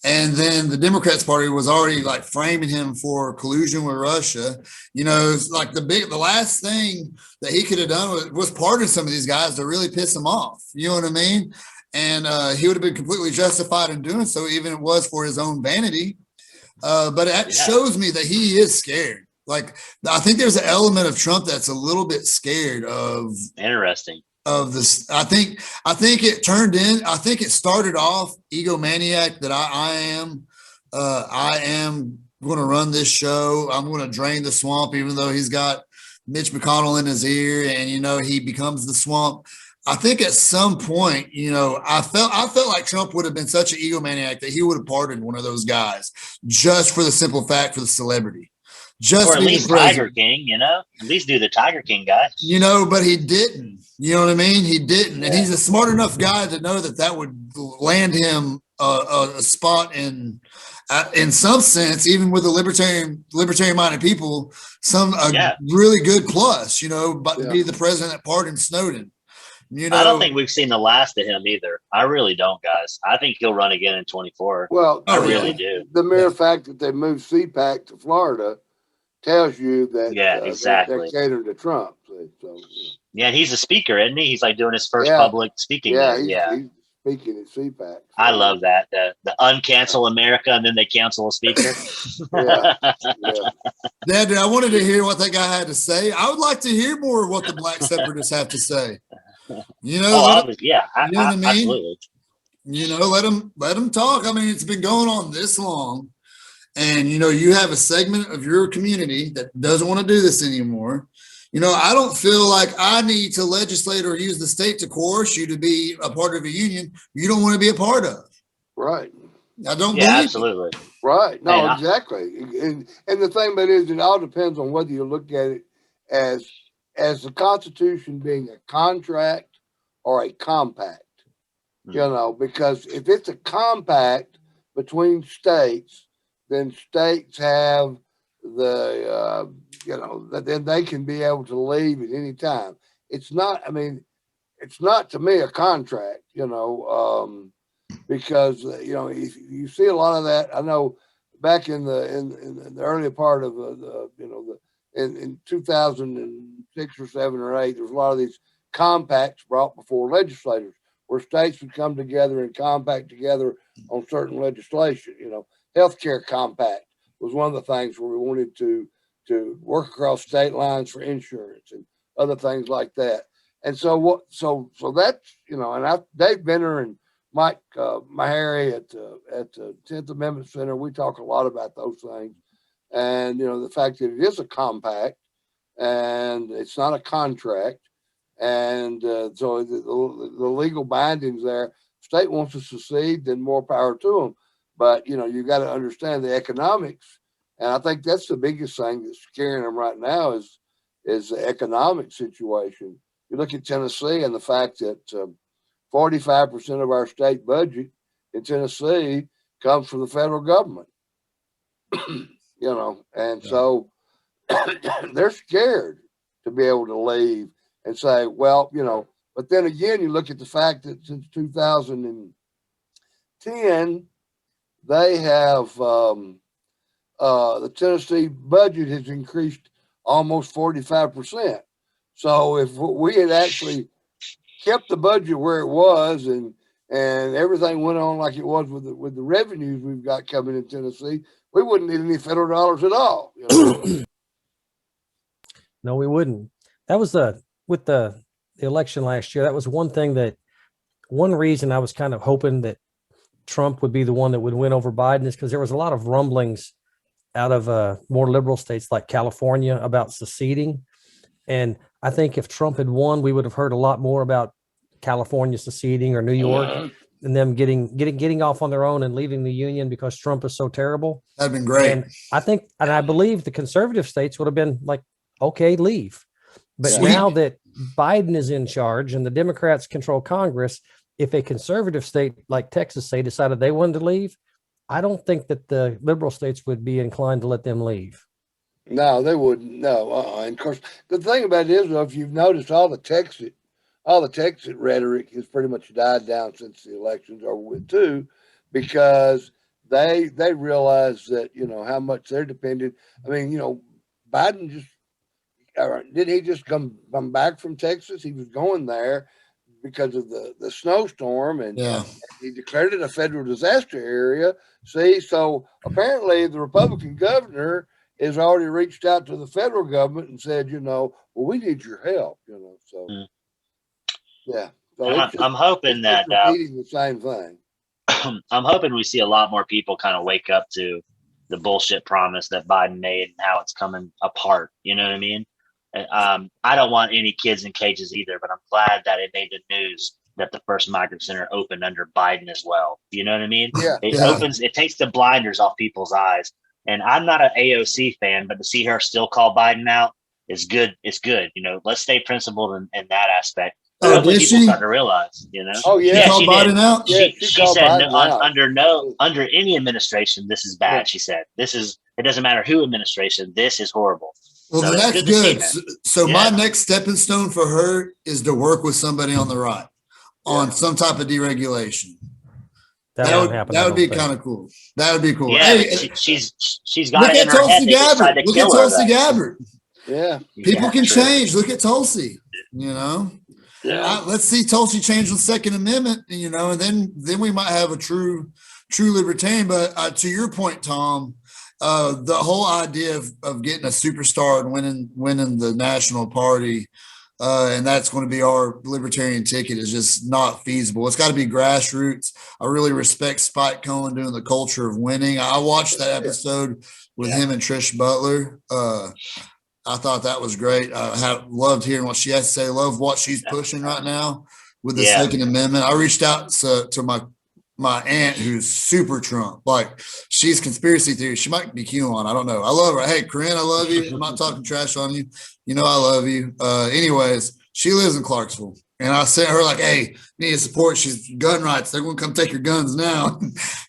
And then the Democrats party was already framing him for collusion with Russia. The last thing that he could have done was pardon some of these guys to really piss them off. You know what I mean? And he would have been completely justified in doing so, even if it was for his own vanity. But it shows me that he is scared. I think there's an element of Trump that's a little bit scared of. Interesting. Of this, I think it started off egomaniac that I am going to run this show. I'm going to drain the swamp, even though he's got Mitch McConnell in his ear and, he becomes the swamp. I think at some point, I felt like Trump would have been such an egomaniac that he would have pardoned one of those guys just for the simple fact for the celebrity. Just or at least Tiger King, at least do the Tiger King guy. But he didn't. You know what I mean? He didn't, and he's a smart enough guy to know that would land him a spot in some sense, even with the libertarian minded people, really good plus. But to be the president that pardoned Snowden. I don't think we've seen the last of him either. I really don't, guys. I think he'll run again in 24. Well, I really do. The mere fact that they moved CPAC to Florida tells you that exactly. They're catering to Trump. So, and he's a speaker, isn't he? He's doing his first public speaking. He's speaking at CPAC. I love that. The uncancel America, and then they cancel a speaker. Yeah. Dad, I wanted to hear what that guy had to say. I would like to hear more of what the black separatists have to say. You know, I know what I mean? Absolutely. You know, let them talk. I mean, it's been going on this long, and you know, you have a segment of your community that doesn't want to do this anymore. You know, I don't feel like I need to legislate or use the state to coerce you to be a part of a union you don't want to be a part of. Right. I don't Yeah, believe absolutely. it. Right. No, Man, exactly. And the thing about it is, it all depends on whether you look at it as the Constitution being a contract or a compact. You know, because if it's a compact between states, then states have the you know, then they can be able to leave at any time. It's not, I mean, it's not to me a contract, you know, because you know, you see a lot of that. I know back in the earlier part of the you know, in 2006 or 7 or 8, there was a lot of these compacts brought before legislators, where states would come together and compact together on certain legislation. You know, healthcare compact was one of the things where we wanted to work across state lines for insurance and other things like that. And so that's, you know, and Dave Benner and Mike Maharry at the 10th Amendment Center, we talk a lot about those things. And, you know, the fact that it is a compact and it's not a contract. And so the legal bindings there, state wants to secede, then more power to them. But, you know, you got to understand the economics. And I think that's the biggest thing that's scaring them right now is the economic situation. You look at Tennessee and the fact that 45% of our state budget in Tennessee comes from the federal government, you know, and so they're scared to be able to leave and say, well, you know, but then again, you look at the fact that since 2010, they have the Tennessee budget has increased almost 45%. So if we had actually kept the budget where it was and everything went on like it was with the revenues we've got coming in Tennessee, we wouldn't need any federal dollars at all. You know? No, we wouldn't. That was with the election last year. That was one reason I was kind of hoping that Trump would be the one that would win over Biden, is because there was a lot of rumblings out of more liberal states like California about seceding. And I think if Trump had won, we would have heard a lot more about California seceding or New York and them getting off on their own and leaving the union because Trump is so terrible. That'd been great. And I believe the conservative states would have been like, okay, leave. But now that Biden is in charge and the Democrats control Congress, if a conservative state like Texas, say, decided they wanted to leave, I don't think that the liberal states would be inclined to let them leave. No, they wouldn't. No. And of course, the thing about it is, though, if you've noticed, all the Texas rhetoric has pretty much died down since the elections are with too, because they realize that, you know, how much they're dependent. I mean, you know, Biden didn't he just come back from Texas? He was going there because of the snowstorm, and he declared it a federal disaster area. See, so apparently the Republican governor has already reached out to the federal government and said, you know, well, we need your help, you know. So yeah, so I'm hoping that repeating the same thing. I'm hoping we see a lot more people kind of wake up to the bullshit promise that Biden made and how it's coming apart. You know what I mean? I don't want any kids in cages either, but I'm glad that it made the news that the first migrant center opened under Biden as well. You know what I mean? Yeah. It takes the blinders off people's eyes. And I'm not an AOC fan, but to see her still call Biden out is good. It's good. You know, let's stay principled in that aspect. Hopefully people start to realize, you know. Oh yeah, she called Biden out. She said under any administration, this is bad. She said it doesn't matter who administration, this is horrible. Well, so that's good. So my next stepping stone for her is to work with somebody on the right on some type of deregulation. That would be kind of cool. That would be cool. Yeah, hey, she's got it in her head. Look at Tulsi Gabbard. Yeah, people can change. Look at Tulsi. You know. let's see Tulsi change the Second Amendment, you know, and then we might have a true libertarian. But to your point, Tom, the whole idea of getting a superstar and winning the national party, and that's going to be our libertarian ticket, is just not feasible. It's got to be grassroots. I really respect Spike Cohen doing the culture of winning. I watched that episode with him and Trish Butler. I thought that was great. I loved hearing what she has to say. Love what she's pushing right now with the Second Amendment. I reached out to my aunt, who's super Trump. Like, she's conspiracy theory. She might be QAnon. I don't know. I love her. Hey, Corinne, I love you. I'm not talking trash on you. You know I love you. Anyways, she lives in Clarksville. And I sent her like, hey, need to support. She's gun rights. They're going to come take your guns now.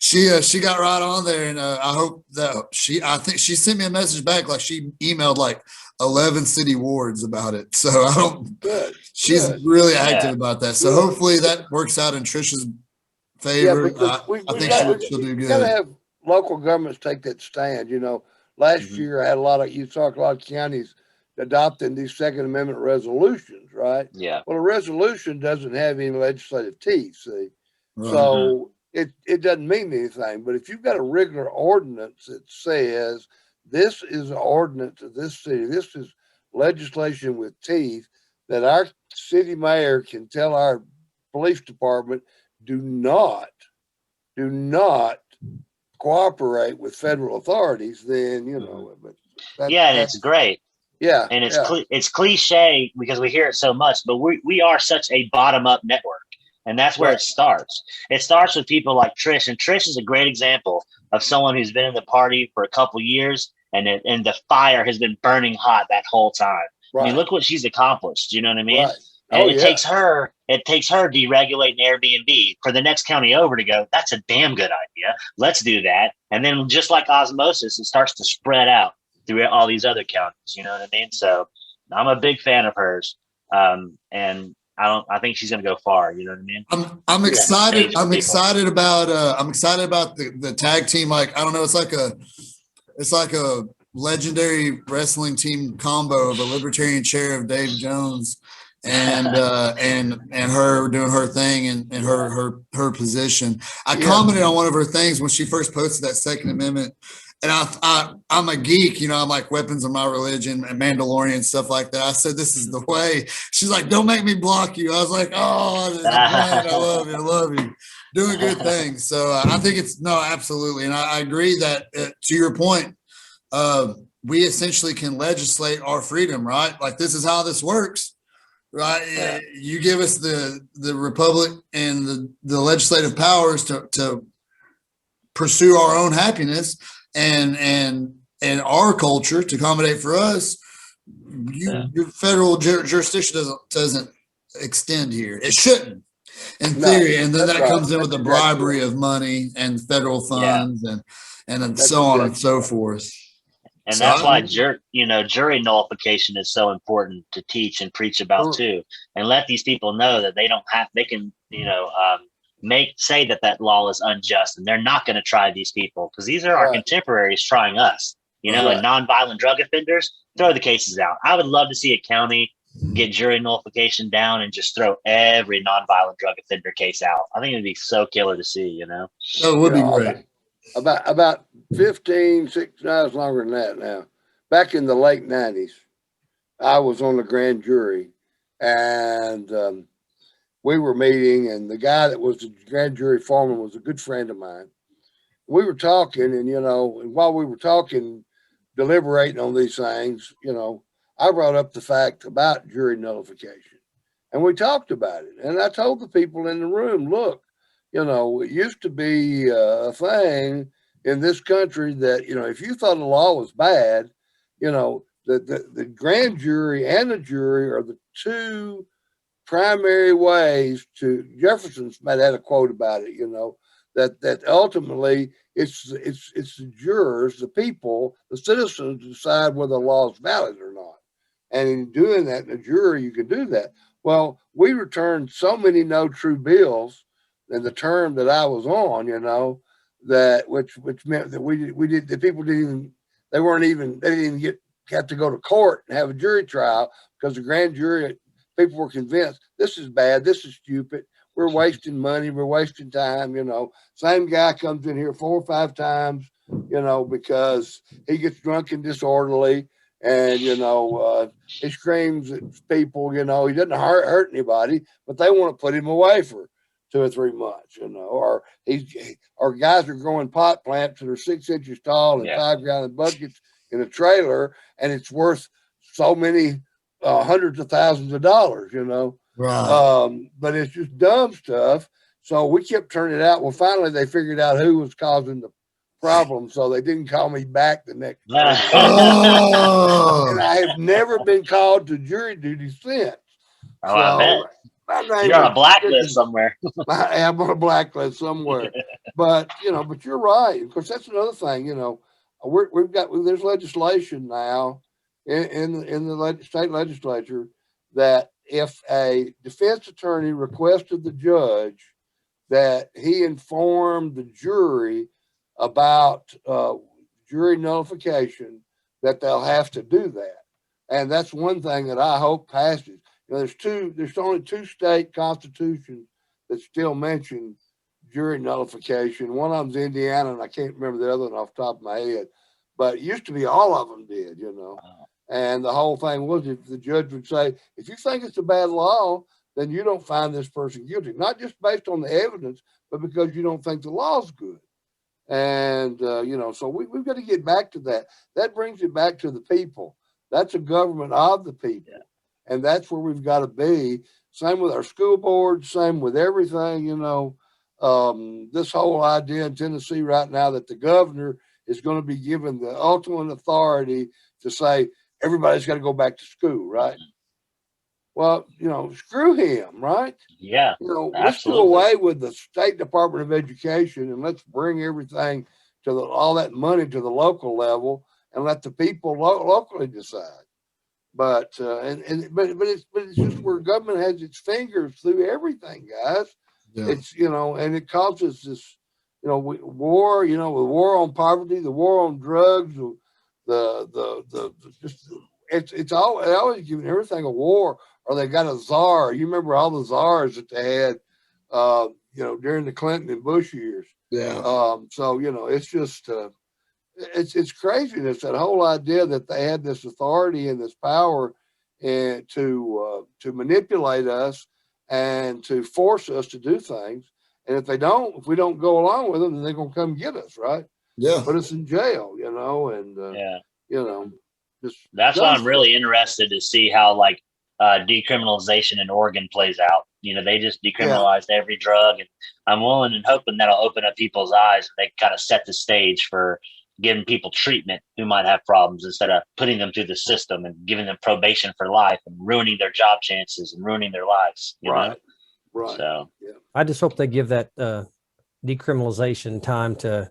She got right on there. And I hope that I think she sent me a message back. Like, she emailed like 11 city wards about it. So she's really active about that. So hopefully that works out in Trisha's favor. I think she'll do good. You got to have local governments take that stand. You know, last year I had a lot of counties adopting these Second Amendment resolutions, right? Yeah. Well, a resolution doesn't have any legislative teeth, see? Right. So it doesn't mean anything. But if you've got a regular ordinance that says this is an ordinance of this city, this is legislation with teeth, that our city mayor can tell our police department, do not cooperate with federal authorities, then, you know. But and it's great. Yeah. And it's cliche because we hear it so much, but we are such a bottom-up network. And that's where it starts. It starts with people like Trish. And Trish is a great example of someone who's been in the party for a couple years, and the fire has been burning hot that whole time. Right. I mean, look what she's accomplished. You know what I mean? Right. And it takes her deregulating Airbnb for the next county over to go, that's a damn good idea. Let's do that. And then just like osmosis, it starts to spread out through all these other counties. You know what I mean? So I'm a big fan of hers. And I think she's going to go far. You know what I mean? I'm excited. I'm excited about the tag team. Like, I don't know. It's like a legendary wrestling team combo of a libertarian chair of Dave Jones and her doing her thing and her position. I commented on one of her things when she first posted that Second Amendment. And I'm a geek, you know, I'm like weapons of my religion and Mandalorian stuff like that. I said, this is the way. She's like, don't make me block you. I was like, oh, I love you. Doing good things. So I think absolutely. And I agree that to your point, we essentially can legislate our freedom, right? Like, this is how this works, right? Yeah. You give us the republic and the legislative powers to pursue our own happiness and our culture to accommodate for us. Your federal jurisdiction doesn't extend here. It shouldn't, in theory. And then that comes in with the bribery of money and federal funds and so on and so forth. And so that's why jury nullification is so important to teach and preach about too, and let these people know that they can say that law is unjust, and they're not going to try these people because these are our contemporaries trying us, and nonviolent drug offenders, throw the cases out. I would love to see a county get jury nullification down and just throw every nonviolent drug offender case out. I think it'd be so killer to see, That would be great. About 15, 16 hours longer than that now. Back in the late 90s, I was on the grand jury, and we were meeting, and the guy that was the grand jury foreman was a good friend of mine. We were talking, and and while we were talking, deliberating on these things, I brought up the fact about jury nullification, and we talked about it. And I told the people in the room, look, it used to be a thing in this country that, if you thought the law was bad, the grand jury and the jury are the two primary ways to, Jefferson's might have had a quote about it, that ultimately it's the jurors, the people, the citizens decide whether the law is valid or not. And in doing that, in a jury, you can do that. Well, we returned so many no true bills in the term that I was on, that which meant that the people didn't even have to go to court and have a jury trial because the grand jury people were convinced this is bad, this is stupid, we're wasting money, we're wasting time. Same guy comes in here 4 or 5 times, because he gets drunk and disorderly, and he screams at people. He doesn't hurt anybody, but they want to put him away for 2 or 3 months. Or guys are growing pot plants that are 6 inches tall and 5-gallon buckets in a trailer, and it's worth so many hundreds of thousands of dollars. Right. But it's just dumb stuff. So we kept turning it out. Well, finally they figured out who was causing the problem, so they didn't call me back the next day. Oh. And I have never been called to jury duty since. Oh, I bet. My name You're on is a blacklist somewhere. I am on a blacklist somewhere. But but you're right. Of course, that's another thing. There's legislation now in the state legislature that if a defense attorney requested the judge that he informed the jury about jury nullification, that they'll have to do that. And that's one thing that I hope passes. There's only 2 state constitutions that still mention jury nullification. One of them's Indiana, and I can't remember the other one off the top of my head. But it used to be all of them did, And the whole thing was, if the judge would say, if you think it's a bad law, then you don't find this person guilty, not just based on the evidence, but because you don't think the law's good. And, so we've got to get back to that. That brings it back to the people. That's a government of the people. Yeah. And that's where we've got to be. Same with our school board, same with everything, this whole idea in Tennessee right now that the governor is going to be given the ultimate authority to say, everybody's got to go back to school, right? Well, screw him, right? Yeah. Let's do away with the State Department of Education and let's bring everything to all that money to the local level and let the people locally decide. But it's just where government has its fingers through everything, guys. Yeah. It's and it causes this war. The war on poverty, the war on drugs, it's always giving everything a war. Or they got a czar. You remember all the czars that they had, during the Clinton and Bush years. Yeah. So it's just it's craziness, that whole idea that they had this authority and this power and to manipulate us and to force us to do things. And if we don't go along with them, then they're gonna come get us, right? Yeah. Put us in jail, That's why I'm really interested to see how decriminalization in Oregon plays out. They just decriminalized every drug, and I'm willing and hoping that'll open up people's eyes. They kind of set the stage for giving people treatment who might have problems instead of putting them through the system and giving them probation for life and ruining their job chances and ruining their lives. Right. So I just hope they give that decriminalization time to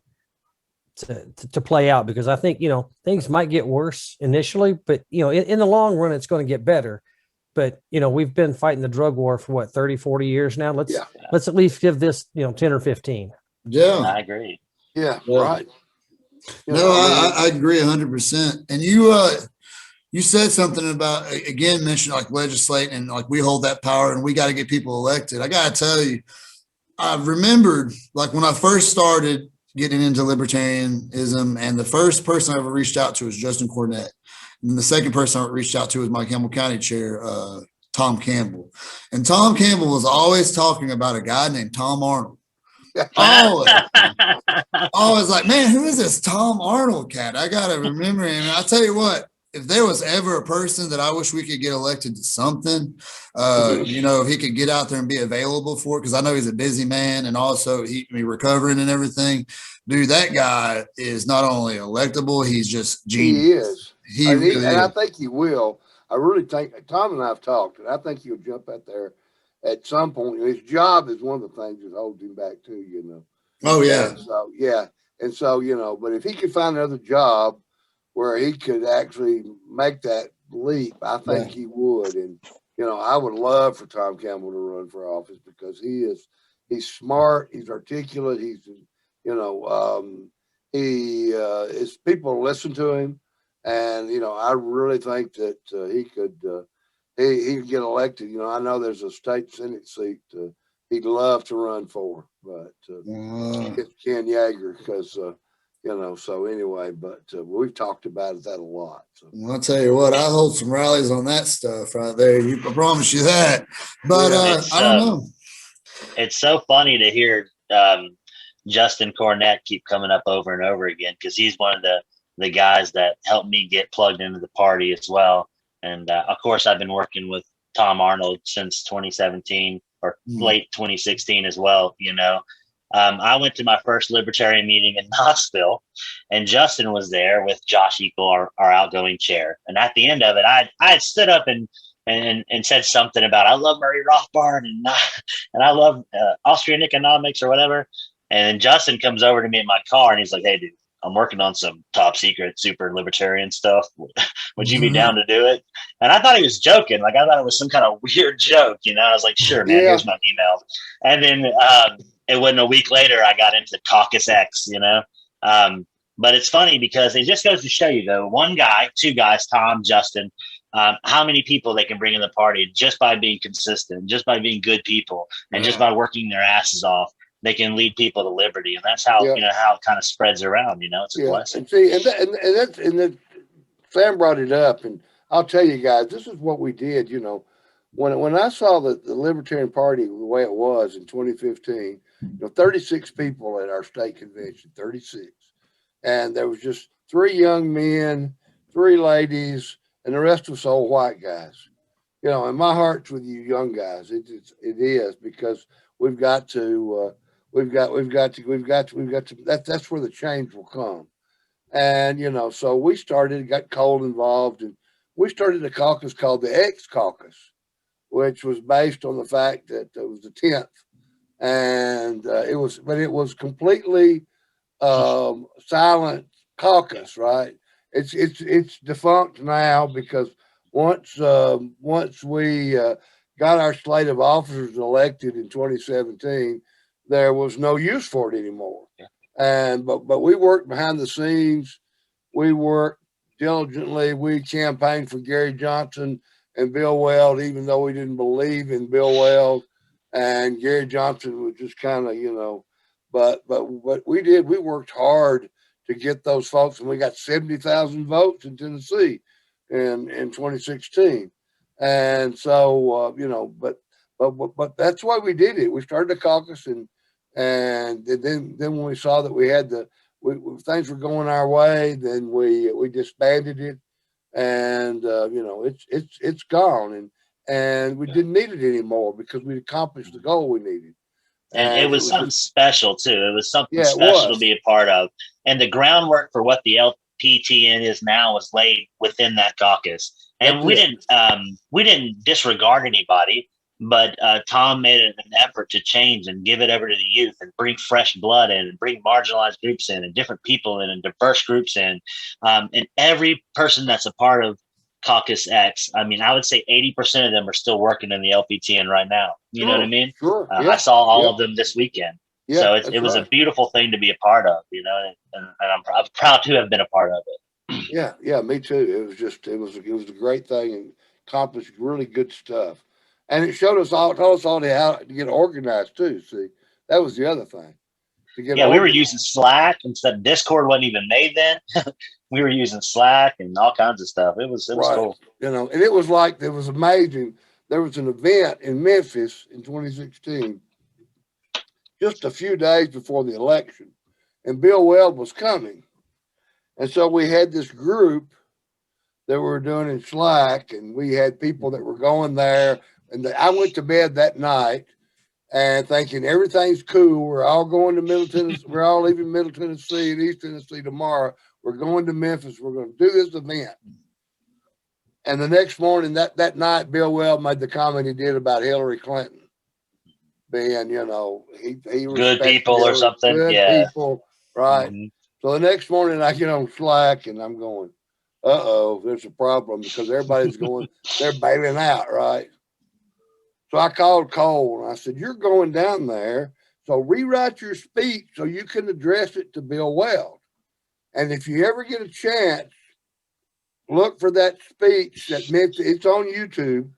play out, because I think, things might get worse initially, but, in the long run, it's going to get better. But, we've been fighting the drug war for 30, 40 years now. Let's at least give this, 10 or 15. Yeah. I agree. Yeah. Right. I agree 100%. And you said something about, again, mentioned legislating and we hold that power and we got to get people elected. I got to tell you, I remembered when I first started getting into libertarianism, and the first person I ever reached out to was Justin Cornett. And the second person I reached out to was my Campbell County chair, Tom Campbell. And Tom Campbell was always talking about a guy named Tom Arnold. Always like, man, who is this Tom Arnold cat? I got to remember him. And I'll tell you what, if there was ever a person that I wish we could get elected to something, if he could get out there and be available for it, because I know he's a busy man and also he recovering and everything. Dude, that guy is not only electable, he's just genius. He is. And I think he will. I really think Tom and I have talked, and I think he'll jump out there at some point. His job is one of the things that holds him back too, Oh yeah. And so, but if he could find another job where he could actually make that leap, I think he would. And, I would love for Tom Campbell to run for office, because he's smart, he's articulate, people listen to him. And, I really think that he could he'd get elected. You know, I know there's a state Senate seat he'd love to run for, but it's Ken Yeager because, you know, so anyway, but we've talked about that a lot. So. Well, I'll tell you what, I hold some rallies on that stuff right there. I promise you that. But I don't know. It's so funny to hear Justin Cornett keep coming up over and over again, because he's one of the guys that helped me get plugged into the party as well. And of course, I've been working with Tom Arnold since 2017 or late 2016 as well. You know, I went to my first Libertarian meeting in Knoxville, and Justin was there with Josh Eagle, our outgoing chair. And at the end of it, I had stood up and said something about, I love Murray Rothbard and I love Austrian economics or whatever. And Justin comes over to me in my car and he's like, hey, dude, I'm working on some top secret, super libertarian stuff. Would you be down to do it? And I thought he was joking. Like, I thought it was some kind of weird joke. You know, I was like, sure, man, here's my email. And then it wasn't a week later, I got into Caucus X, you know. But it's funny because it just goes to show you, though, one guy, two guys, Tom, Justin, how many people they can bring in the party just by being consistent, just by being good people, and just by working their asses off. They can lead people to liberty, and that's how you know how it kind of spreads around. You know, it's a blessing. And see, and Sam brought it up, and I'll tell you guys, this is what we did. You know, when I saw the Libertarian Party the way it was in 2015, you know, 36 people at our state convention, 36, and there was just 3 young men, 3 ladies, and the rest of us old white guys. You know, and my heart's with you young guys. It is because we've got to. That's where the change will come. And, you know, so we got Cole involved, and we started a caucus called the X Caucus, which was based on the fact that it was the 10th. And it was completely silent caucus, right? It's defunct now because once we got our slate of officers elected in 2017, there was no use for it anymore. But we worked behind the scenes. We worked diligently. We campaigned for Gary Johnson and Bill Weld, even though we didn't believe in Bill Weld. And Gary Johnson was just kind of, you know, but what we did, we worked hard to get those folks, and we got 70,000 votes in Tennessee in 2016. And so, you know, but that's why we did it. We started a caucus, and then when we saw that we had things were going our way, then we disbanded it, and you know, it's gone, and we didn't need it anymore because we accomplished the goal we needed. And it was something special too. It was something special to be a part of, and the groundwork for what the LPTN is now was laid within that caucus. And we didn't disregard anybody, but Tom made an effort to change and give it over to the youth and bring fresh blood in and bring marginalized groups in and different people in and diverse groups in. And every person that's a part of Caucus X, I mean, I would say 80% of them are still working in the LPTN right now. You know what I mean? Sure. I saw all of them this weekend. So it was a beautiful thing to be a part of, you know, and I'm proud to have been a part of it. Yeah, me too. It was a great thing and accomplished really good stuff. And it told us all how to get organized too. See, that was the other thing. We were using Slack instead of Discord. Wasn't even made then. We were using Slack and all kinds of stuff. It was cool. You know, and it was amazing. There was an event in Memphis in 2016, just a few days before the election, and Bill Weld was coming. And so we had this group that we were doing in Slack, and we had people that were going there. And I went to bed that night and thinking everything's cool. We're all going to Middle Tennessee. We're all leaving Middle Tennessee and East Tennessee tomorrow. We're going to Memphis. We're going to do this event. And the next morning, that night, Bill Weld made the comment he did about Hillary Clinton being, you know, he good people or something. Good people, right? Mm-hmm. So the next morning I get on Slack and I'm going, there's a problem because everybody's they're bailing out, right? So I called Cole and I said, you're going down there, so rewrite your speech so you can address it to Bill Weld. And if you ever get a chance, look for that speech that meant it's on YouTube.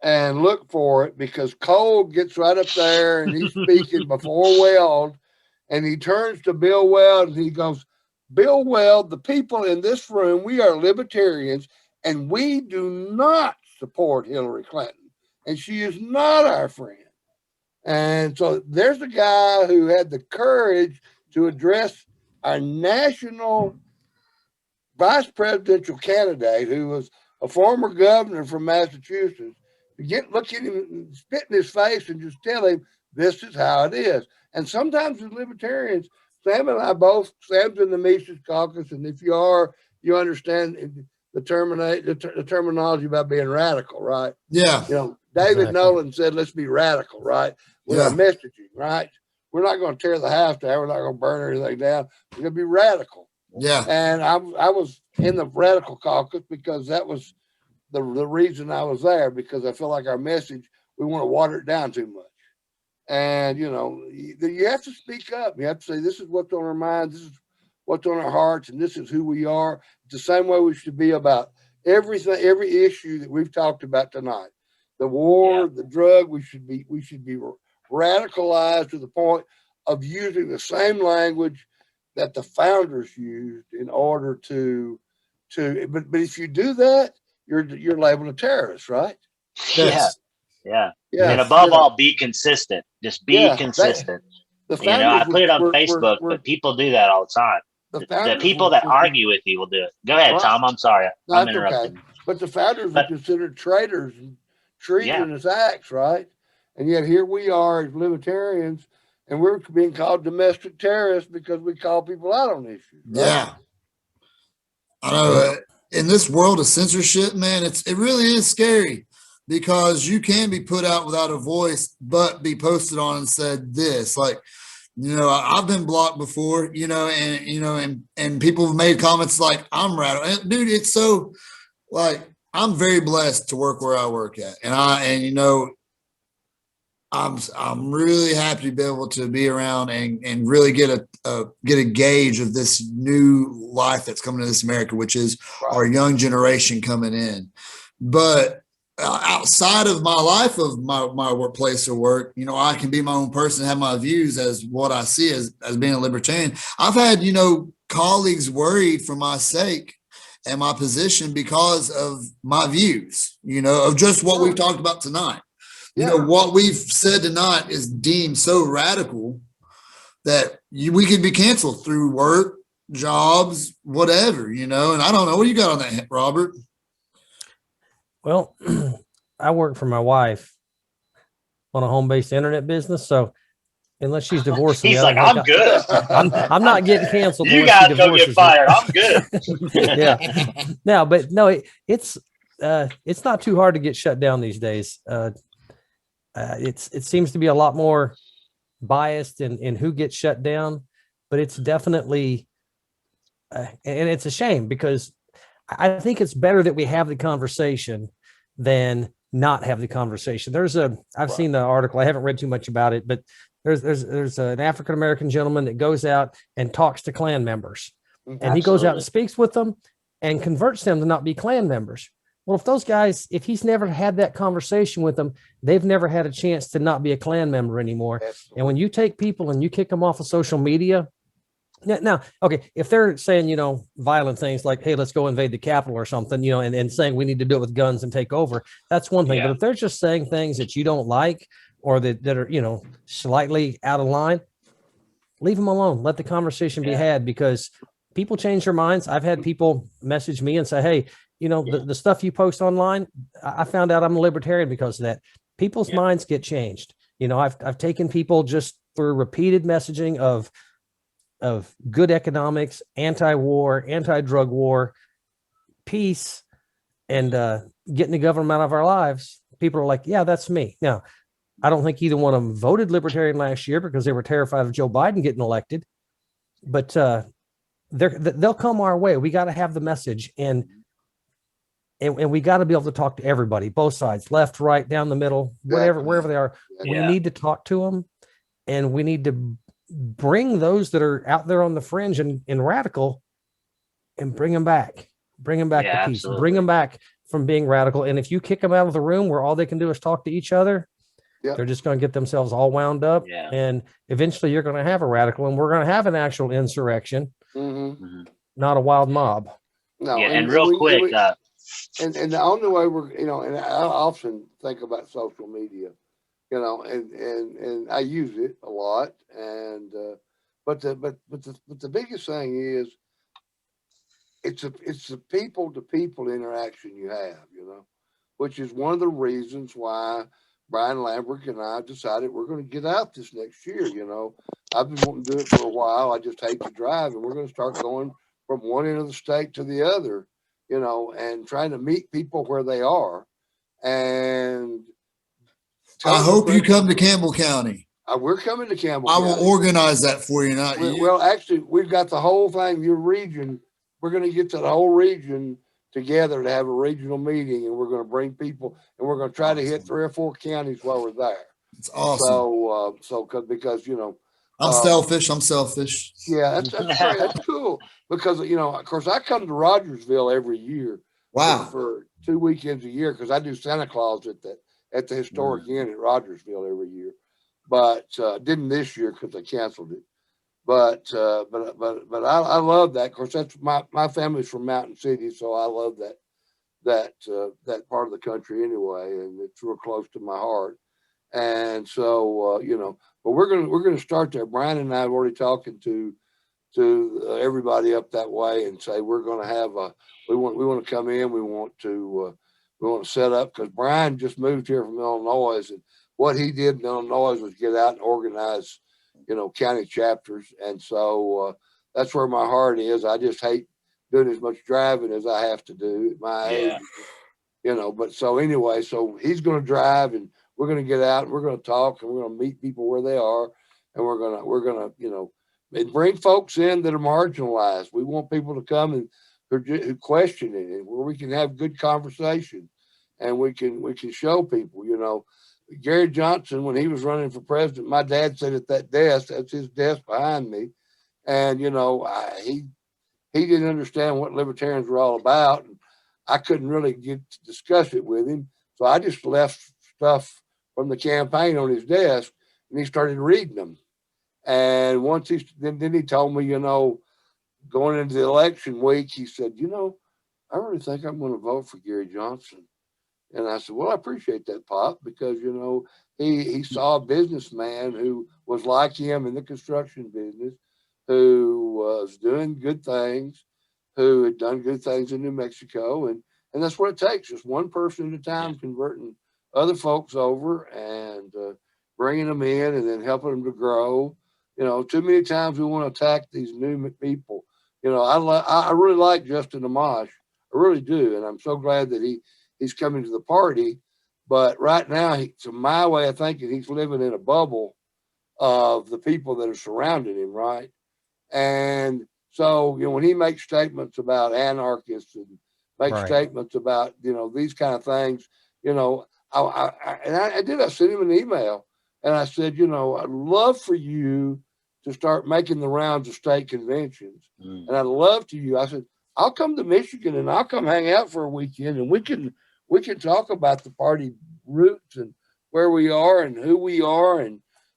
and look for it, because Cole gets right up there and he's speaking before Weld, and he turns to Bill Weld and he goes, Bill Weld, the people in this room, we are libertarians and we do not support Hillary Clinton, and she is not our friend. And so there's a guy who had the courage to address our national vice presidential candidate, who was a former governor from Massachusetts, to look at him, spit in his face, and just tell him this is how it is. And sometimes as libertarians, Sam and I both, Sam's in the Mises Caucus, and if you are, you understand the terminology about being radical, right? Yeah. You know, David Exactly. Nolan said, let's be radical, right? With our messaging, right? We're not going to tear the house down. We're not going to burn anything down. We're going to be radical. Yeah. And I was in the radical caucus because that was the reason I was there, because I feel like our message, we want to water it down too much. And, you know, you have to speak up. You have to say, this is what's on our minds. This is what's on our hearts. And this is who we are. It's the same way we should be about everything, every issue that we've talked about tonight. The war, the drug, we should be radicalized to the point of using the same language that the founders used in order to but if you do that, you're labeled a terrorist, right? Yes. Yeah. Yeah. And above all, be consistent. Just be consistent. The You know, I founders put it on were- Facebook, were- but people do that all the time. The founders people were- that were- argue with you will do it. Go ahead, Right. Tom. I'm sorry. No, I'm that's interrupting. okay. But the founders But- were considered traitors and treasonous acts, right? And yet here we are as libertarians, and we're being called domestic terrorists because we call people out on issues. Right? Yeah. I know. In this world of censorship, man, it really is scary, because you can be put out without a voice, but be posted on and said this. Like, you know, I've been blocked before, you know, and people have made comments like, I'm radical. And dude, it's so, like, I'm very blessed to work where I work at. And you know, I'm really happy to be able to be around and really get a gauge of this new life that's coming to this America, which is our young generation coming in. But outside of my life of my workplace or work, you know, I can be my own person, have my views as what I see as being a libertarian. I've had, you know, colleagues worried for my sake and my position because of my views, you know, of just what we've talked about tonight. You know, what we've said tonight is deemed so radical that we could be canceled through work, jobs, whatever, you know. And I don't know. What do you got on that, Robert? Well, I work for my wife on a home-based internet business. So unless she's divorcing me, He's I like, don't I'm think good. I'm not getting canceled. You unless she guys don't get divorces me. fired. I'm good. Yeah. No, but no, it's not too hard to get shut down these days. It seems to be a lot more biased in who gets shut down, but it's definitely, and it's a shame, because I think it's better that we have the conversation than not have the conversation. I've seen the article. I haven't read too much about it, but there's an African-American gentleman that goes out and talks to Klan members, and he goes out and speaks with them and converts them to not be Klan members. Well, if he's never had that conversation with them, they've never had a chance to not be a Klan member anymore. Absolutely. And when you take people and you kick them off of social media, now, okay, if they're saying, you know, violent things like, hey, let's go invade the Capitol or something, you know, and saying we need to do it with guns and take over, that's one thing. Yeah. But if they're just saying things that you don't like, or that are, you know, slightly out of line, leave them alone. Let the conversation be had, because people change their minds. I've had people message me and say, hey, you know, the stuff you post online, I found out I'm a libertarian because of that. People's minds get changed. You know, I've taken people just through repeated messaging of good economics, anti-war, anti-drug war, peace, and getting the government out of our lives. People are like, yeah, that's me. Now, I don't think either one of them voted libertarian last year because they were terrified of Joe Biden getting elected, but they'll come our way. We got to have the message, and we got to be able to talk to everybody, both sides, left, right, down the middle, wherever they are. We need to talk to them, and we need to bring those that are out there on the fringe and radical, and bring them back to peace, absolutely. bring them back from being radical. And if you kick them out of the room where all they can do is talk to each other, Yep. they're just going to get themselves all wound up. Yeah. And eventually you're going to have a radical, and we're going to have an actual insurrection, not a wild mob. No, Yeah, and real quick, and the only way we're, you know, and I often think about social media, you know, and I use it a lot, and but the biggest thing is it's the people to people interaction you have, you know, which is one of the reasons why Brian Lambert and I decided we're going to get out this next year. You know, I've been wanting to do it for a while. I just hate to drive, and we're going to start going from one end of the state to the other, you know, and trying to meet people where they are. And I hope you come to Campbell County. We're coming to Campbell I County. will organize that for you, not you. Well, actually, we've got the whole thing, your region. We're going to get that whole region together to have a regional meeting, and we're going to bring people, and we're going to try to hit 3 or 4 counties while we're there. It's awesome. Because, you know, I'm selfish. I'm selfish. Yeah, that's great. That's cool. Because, you know, of course, I come to Rogersville every year. Wow. For 2 weekends a year, because I do Santa Claus at the historic inn at Rogersville every year. But didn't this year because I canceled it. But I love that. Of course, that's my family's from Mountain City, so I love that part of the country anyway, and it's real close to my heart. And so you know, but we're gonna start there. Brian and I have already talking to everybody up that way and say we're gonna have we want to come in. We want to set up, because Brian just moved here from Illinois, and what he did in Illinois was get out and organize, you know, county chapters. And so that's where my heart is. I just hate doing as much driving as I have to do at my age, you know. But so anyway, so he's going to drive, and we're going to get out, and we're going to talk, and we're going to meet people where they are, and we're going to, you know, and bring folks in that are marginalized. We want people to come and who question it, and where we can have good conversation, and we can show people, you know. Gary Johnson, when he was running for president, my dad sat at that desk. That's his desk behind me. And, you know, he didn't understand what libertarians were all about. And I couldn't really get to discuss it with him. So I just left stuff from the campaign on his desk, and he started reading them. And once then he told me, you know, going into the election week, he said, you know, I really think I'm going to vote for Gary Johnson. And I said, well, I appreciate that, Pop, because, you know, he saw a businessman who was like him in the construction business, who was doing good things, who had done good things in New Mexico. And that's what it takes, just one person at a time, converting other folks over and bringing them in and then helping them to grow. You know, too many times we want to attack these new people. You know, I really like Justin Amash. I really do. And I'm so glad that he's coming to the party. But right now, to my way of thinking, he's living in a bubble of the people that are surrounding him, right? And so, you know, when he makes statements about anarchists and makes statements about, you know, these kind of things, you know, I sent him an email, and I said, you know, I'd love for you to start making the rounds of state conventions. And I'd love I said, I'll come to Michigan and I'll come hang out for a weekend, and we can talk about the party roots and where we are and who we are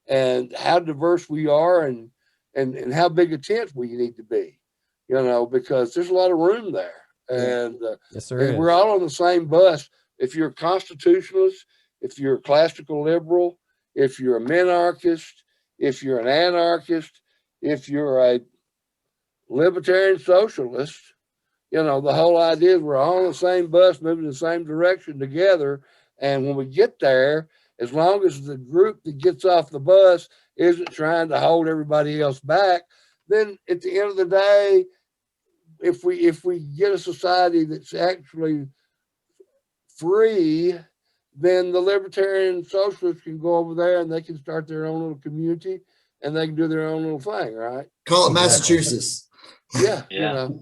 and how diverse we are and how big a tent we need to be, you know, because there's a lot of room there. And, yes, sir, and we're all on the same bus. If you're a constitutionalist, if you're a classical liberal, if you're a minarchist, if you're an anarchist, if you're a libertarian socialist, you know, the whole idea is we're all on the same bus, moving in the same direction together. And when we get there, as long as the group that gets off the bus isn't trying to hold everybody else back, then at the end of the day, if we get a society that's actually free, then the libertarian socialists can go over there and they can start their own little community and they can do their own little thing, right? Call it Massachusetts. Yeah. You know,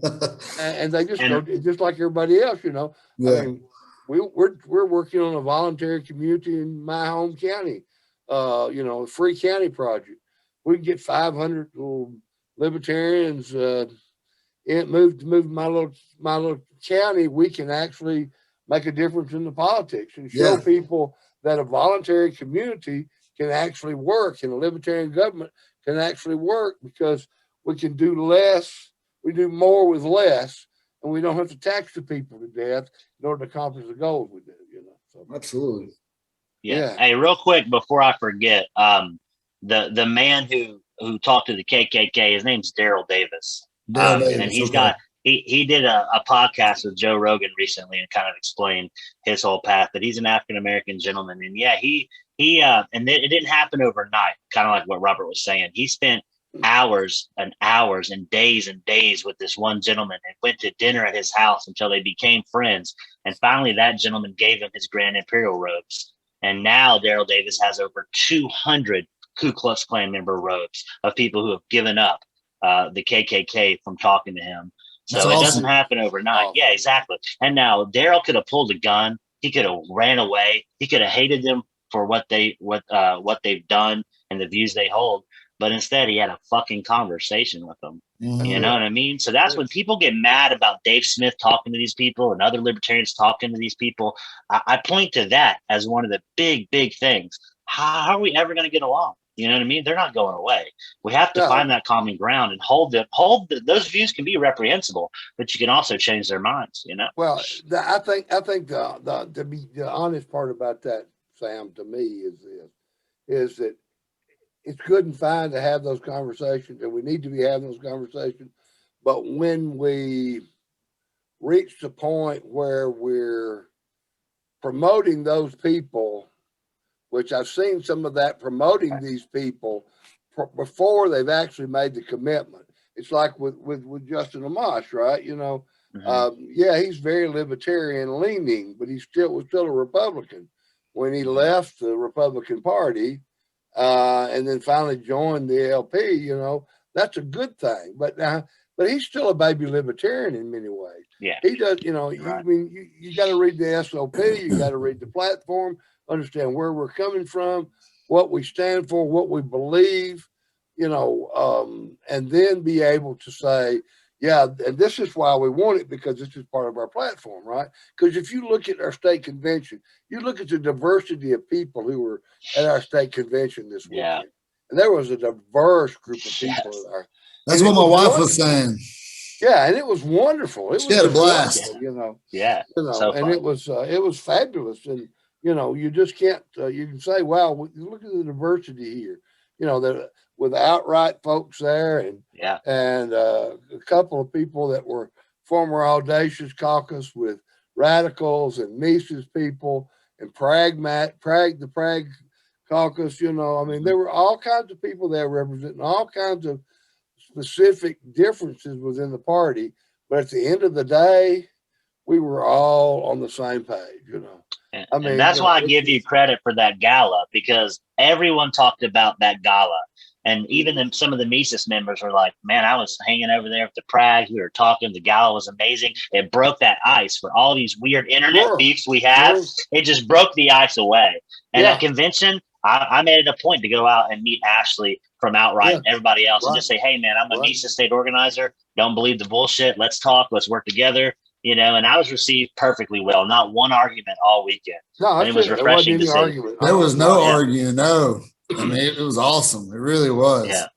and they just go just like everybody else, you know. Yeah. I mean, we're working on a voluntary community in my home county, you know, a free county project. We can get 500 little libertarians moved my little county. We can actually make a difference in the politics and show people that a voluntary community can actually work and a libertarian government can actually work, because we can do less, we do more with less, and we don't have to tax the people to death in order to accomplish the goals we do, you know. So Absolutely. Yeah. Hey, real quick before I forget, the man who talked to the KKK, his name's Daryl Davis. And he's got he did a podcast with Joe Rogan recently and kind of explained his whole path. That he's an African American gentleman, and yeah, he and it didn't happen overnight. Kind of like what Robert was saying. He spent hours and hours and days with this one gentleman and went to dinner at his house until they became friends. And finally, that gentleman gave him his Grand Imperial robes. And now Daryl Davis has over 200 Ku Klux Klan member robes of people who have given up the KKK from talking to him. So That's it awesome. doesn't happen overnight. Yeah, exactly. And now Daryl could have pulled a gun. He could have ran away. He could have hated them for what they've done and the views they hold. But instead, he had a fucking conversation with them. Mhm. You know what I mean? So that's when people get mad about Dave Smith talking to these people and other libertarians talking to these people. I point to that as one of the big things. How are we ever going to get along? You know what I mean? They're not going away. We have to find that common ground and those views can be reprehensible, but you can also change their minds, you know? Well, I think to be the honest part about that, Sam, to me is that it's good and fine to have those conversations, and we need to be having those conversations. But when we reach the point where we're promoting those people, which I've seen some of that promoting these people before they've actually made the commitment. It's like with Justin Amash, right? You know, yeah, he's very libertarian leaning, but was still a Republican when he left the Republican Party. And then finally joined the LP, you know, that's a good thing. But he's still a baby libertarian in many ways. Yeah, he does. You know, you got to read the SOP, you got to read the platform, understand where we're coming from, what we stand for, what we believe, you know, and then be able to say, yeah, and this is why we want it, because this is part of our platform, right? Because if you look at our state convention, you look at the diversity of people who were at our state convention this weekend, and there was a diverse group of people there. That's what my wife was saying. Yeah, and it was wonderful. She had a blast. You know. Yeah. You know, so and it was fabulous. And you know, you just can't. You can say, "Wow, look at the diversity here." You know, with outright folks there, and a couple of people that were former Audacious Caucus with radicals and Mises people and the Prague Caucus. You know, I mean, there were all kinds of people there representing all kinds of specific differences within the party, but at the end of the day, we were all on the same page. You know. I mean, and that's why I give you credit for that gala, because everyone talked about that gala. And even some of the Mises members were like, man, I was hanging over there at the Prague. We were talking. The gala was amazing. It broke that ice for all these weird internet beefs we have. It just broke the ice away. And at convention, I made it a point to go out and meet Ashley from Outright and everybody else and just say, hey, man, I'm a Mises state organizer. Don't believe the bullshit. Let's talk. Let's work together. You know, and I was received perfectly well. Not one argument all weekend. No, and it was refreshing to see. There was no arguing. No, I mean, it was awesome. It really was. Yeah.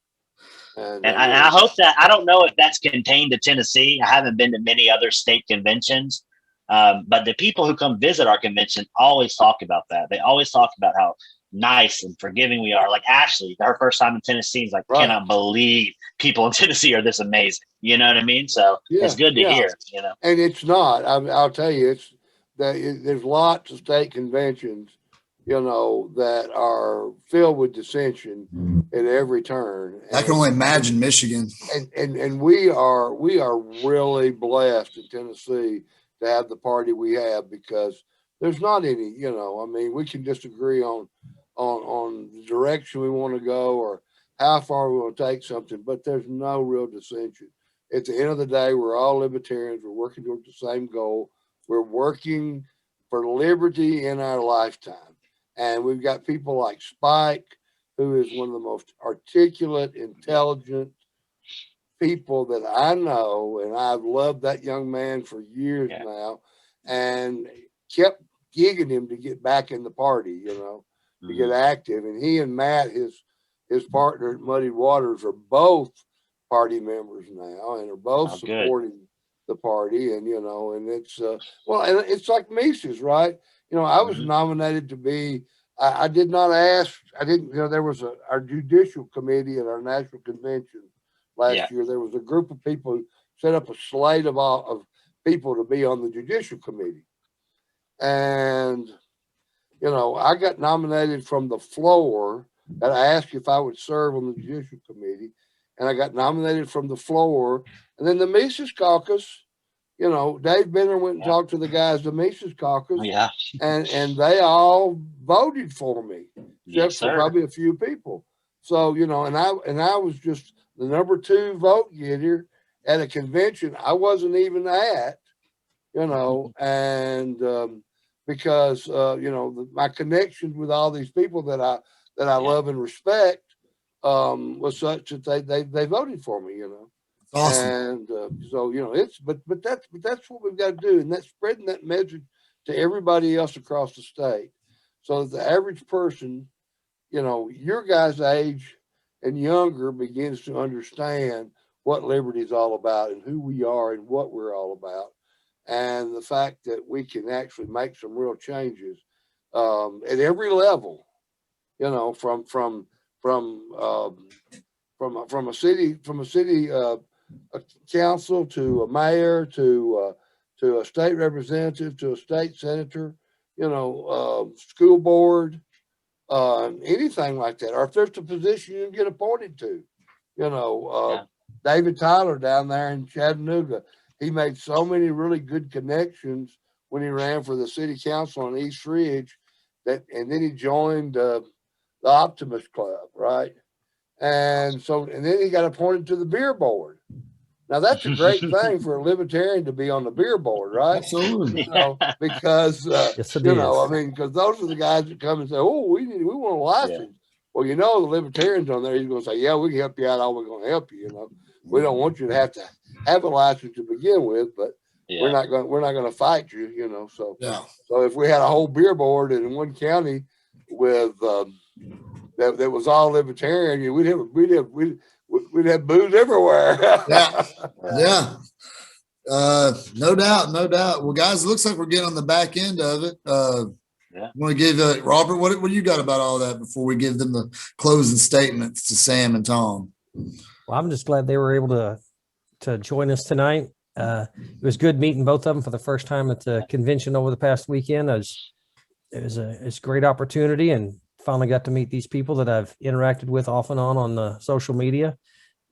And I hope that, I don't know if that's contained to Tennessee. I haven't been to many other state conventions, but the people who come visit our convention always talk about that. They always talk about how nice and forgiving we are. Like Ashley, her first time in Tennessee, is like, cannot believe people in Tennessee are this amazing. You know what I mean? So it's good to hear, you know. And it's not. I'll tell you, there's lots of state conventions, you know, that are filled with dissension at every turn. I can only imagine Michigan. And we are really blessed in Tennessee to have the party we have, because there's not any, you know, I mean, we can disagree on the direction we want to go or how far we want to take something, but there's no real dissension. At the end of the day, we're all libertarians. We're working towards the same goal. We're working for liberty in our lifetime. And we've got people like Spike, who is one of the most articulate, intelligent people that I know. And I've loved that young man for years now. And kept gigging him to get back in the party, to get active. And he and Matt, his partner at Muddy Waters, are both party members now and are both supporting the party. And, and it's, well, and it's like Mises, right? I was nominated to be, I did not ask, I didn't, there was our judicial committee at our national convention last year. There was a group of people who set up a slate of people to be on the judicial committee. And, I got nominated from the floor, and I asked if I would serve on the judicial committee, and I got nominated from the floor. And then the Mises Caucus, Dave Benner went and talked to the guys, the Mises Caucus, and they all voted for me, except for probably a few people. So, and I was just the number 2 vote getter at a convention I wasn't even at, and because my connections with all these people that I love and respect was such that they voted for me, Awesome. And so it's but that's what we've got to do, and that's spreading that message to everybody else across the state, so that the average person, your guys' age and younger, begins to understand what liberty is all about and who we are and what we're all about. And the fact that we can actually make some real changes at every level, from a city a council to a mayor to a state representative to a state senator, school board, anything like that. Or if there's a position you get appointed to, David Tyler down there in Chattanooga. He made so many really good connections when he ran for the city council in East Ridge and then he joined the Optimist Club, right? And then he got appointed to the beer board. Now that's a great thing for a libertarian to be on the beer board, right? Absolutely. Because Yes, it I is. mean, because those are the guys that come and say, "Oh, we want a license." Well, the libertarians on there, he's going to say, "Yeah, we can help you out. All we're going to help you. We don't want you to have a license to begin with, but we're not going to fight you. So if we had a whole beer board in one county with that was all libertarian, we'd have booze everywhere. No doubt. Well, guys, it looks like we're getting on the back end of it. I want to give Robert, what do you got about all that before we give them the closing statements to Sam and Tom? Well, I'm just glad they were able to join us tonight. It was good meeting both of them for the first time at the convention over the past weekend. It's a great opportunity, and finally got to meet these people that I've interacted with off and on the social media,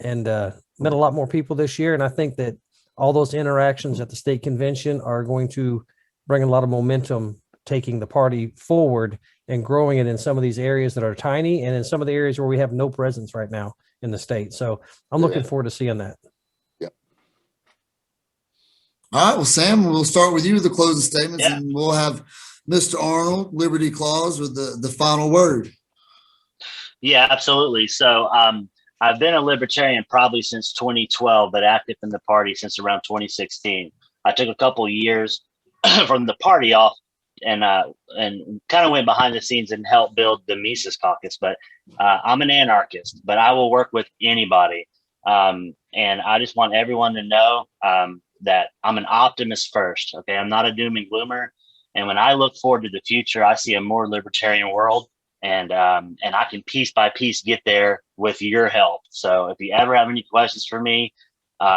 and met a lot more people this year. And I think that all those interactions at the state convention are going to bring a lot of momentum, taking the party forward and growing it in some of these areas that are tiny and in some of the areas where we have no presence right now in the state. So I'm looking forward to seeing that. All right. Well, Sam, we'll start with you with the closing statements, and we'll have Mr. Arnold, Liberty Claus, with the final word. Yeah, absolutely. So I've been a libertarian probably since 2012, but active in the party since around 2016. I took a couple of years from the party off and kind of went behind the scenes and helped build the Mises Caucus. But I'm an anarchist, but I will work with anybody. And I just want everyone to know that I'm an optimist first. Okay, I'm not a doom and gloomer. And when I look forward to the future, I see a more libertarian world, and I can piece by piece get there with your help. So if you ever have any questions for me,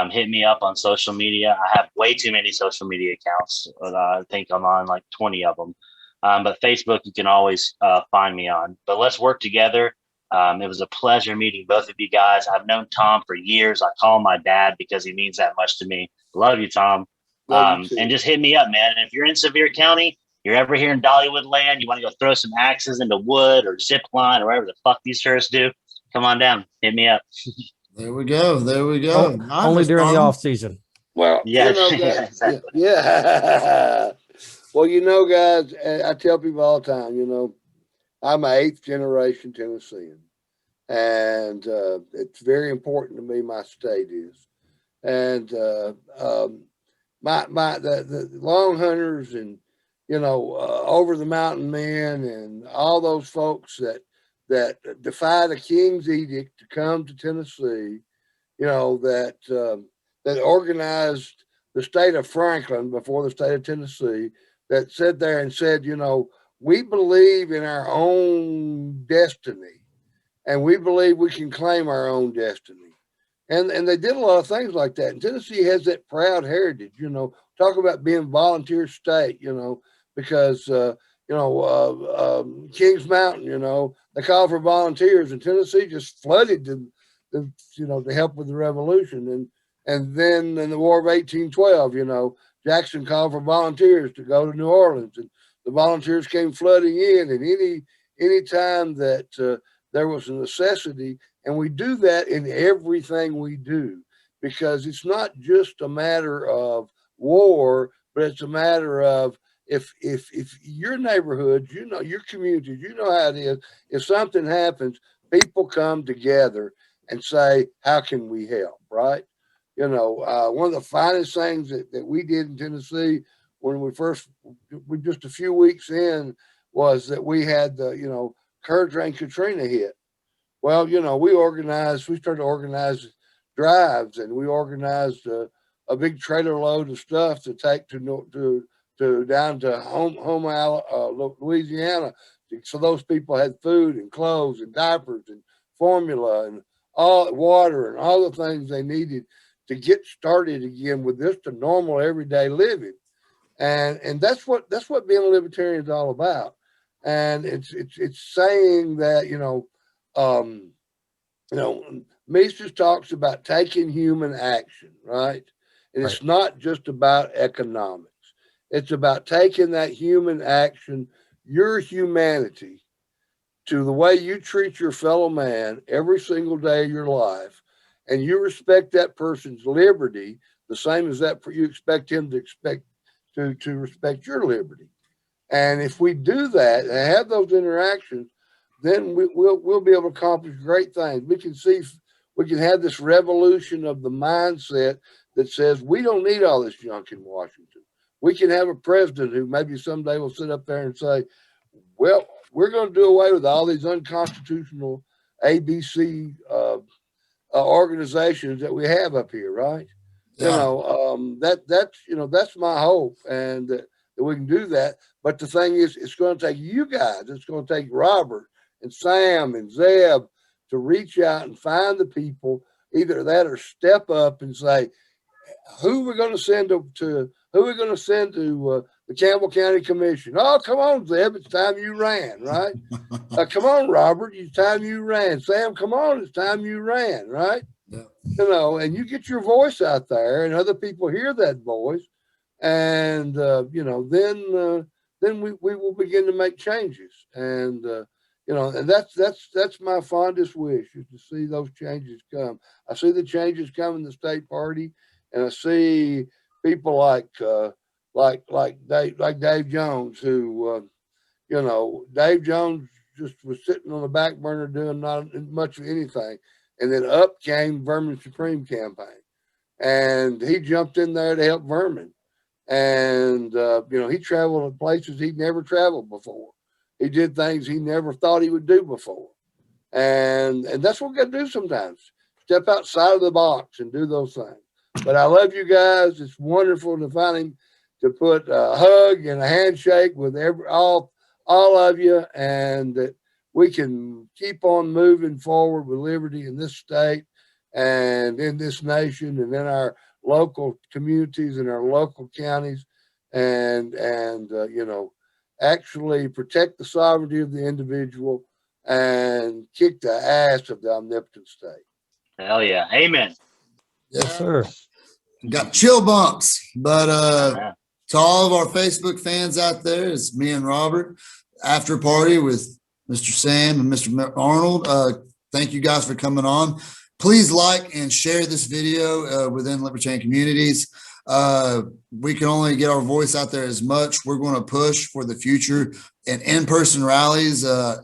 hit me up on social media. I have way too many social media accounts. I think I'm on like 20 of them. But Facebook, you can always find me on. But let's work together. It was a pleasure meeting both of you guys. I've known Tom for years. I call him my dad because he means that much to me. Love you, Tom. And just hit me up, man. And if you're in Sevier County, you're ever here in Dollywood land, you want to go throw some axes into wood or zip line or whatever the fuck these tourists do, come on down. Hit me up. There we go. Only during the off season. Well, guys, exactly. Well, guys, I tell people all the time, I'm an 8th generation Tennessean, and it's very important to me. My state is, and the long hunters and over the mountain men and all those folks that defied the king's edict to come to Tennessee, that organized the state of Franklin before the state of Tennessee, that sat there and said, we believe in our own destiny and we believe we can claim our own destiny. And they did a lot of things like that. And Tennessee has that proud heritage, talk about being volunteer state, because, Kings Mountain, they call for volunteers, and Tennessee just flooded to help with the revolution. And then in the War of 1812, Jackson called for volunteers to go to New Orleans, and the volunteers came flooding in. And any time that there was a necessity, and we do that in everything we do, because it's not just a matter of war, but it's a matter of if your neighborhoods, your communities, how it is, if something happens, people come together and say, how can we help, right? One of the finest things that we did in Tennessee when we just a few weeks in, was that we had the, Hurricane Katrina hit. Well, we started to organize drives, and we organized a big trailer load of stuff to take to down to home, Louisiana. So those people had food and clothes and diapers and formula and all water and all the things they needed to get started again with this to normal everyday living. And that's what being a libertarian is all about. And it's saying that, Mises talks about taking human action, right? And It's not just about economics. It's about taking that human action, your humanity, to the way you treat your fellow man every single day of your life, and you respect that person's liberty the same as that you expect him to respect your liberty. And if we do that and have those interactions, then we'll be able to accomplish great things. We can have this revolution of the mindset that says we don't need all this junk in Washington. We can have a president who maybe someday will sit up there and say, well, we're going to do away with all these unconstitutional ABC organizations that we have up here, right? Yeah. That's my hope, and that we can do that. But the thing is, it's going to take you guys. It's going to take Robert and Sam and Zeb to reach out and find the people, either that or step up and say, who we're going to send to the Campbell County Commission. Oh, come on, Zeb, it's time you ran, right? Come on, Robert, it's time you ran. Sam, come on, it's time you ran, right? Yeah. And you get your voice out there, and other people hear that voice, and then we will begin to make changes, and and that's my fondest wish, is to see those changes come. I see the changes come in the state party, and I see people like Dave Jones, who Dave Jones just was sitting on the back burner doing not much of anything. And then up came Vermin Supreme campaign, and he jumped in there to help Vermin. And, he traveled to places he'd never traveled before. He did things he never thought he would do before. And that's what we got to do sometimes. Step outside of the box and do those things. But I love you guys. It's wonderful to finally to put a hug and a handshake with all of you, and that we can keep on moving forward with liberty in this state and in this nation and in our local communities and our local counties, and actually protect the sovereignty of the individual and kick the ass of the omnipotent state. Hell yeah. Amen. Yes, sir. Got chill bumps, but to all of our Facebook fans out there, it's me and Robert, After Party with Mr. Sam and Mr. Arnold. Thank you guys for coming on. Please like and share this video within Libertarian communities. We can only get our voice out there as much. We're going to push for the future and in-person rallies. I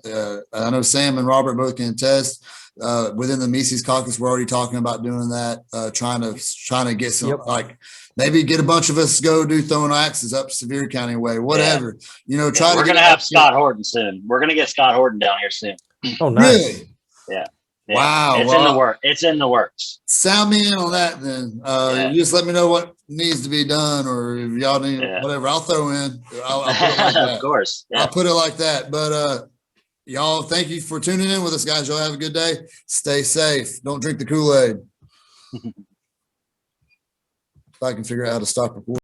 know Sam and Robert both can attest. within the Mises caucus, we're already talking about doing that, trying to get some, Yep. like maybe get a bunch of us go do throwing axes up Sevier County way, whatever, you know, try to We're get gonna it have up Scott Horton soon. We're gonna get Scott Horton down here soon. Oh, here. nice. Really? Yeah. Wow. It's in the work. It's in the works. Sound me in on that then. Yeah. You just let me know what needs to be done, or if y'all need whatever, I'll throw in. I'll put it like that. Of course. Yeah. I'll put it like that. But y'all, thank you for tuning in with us, guys. Y'all have a good day. Stay safe. Don't drink the Kool-Aid. If I can figure out how to stop recording.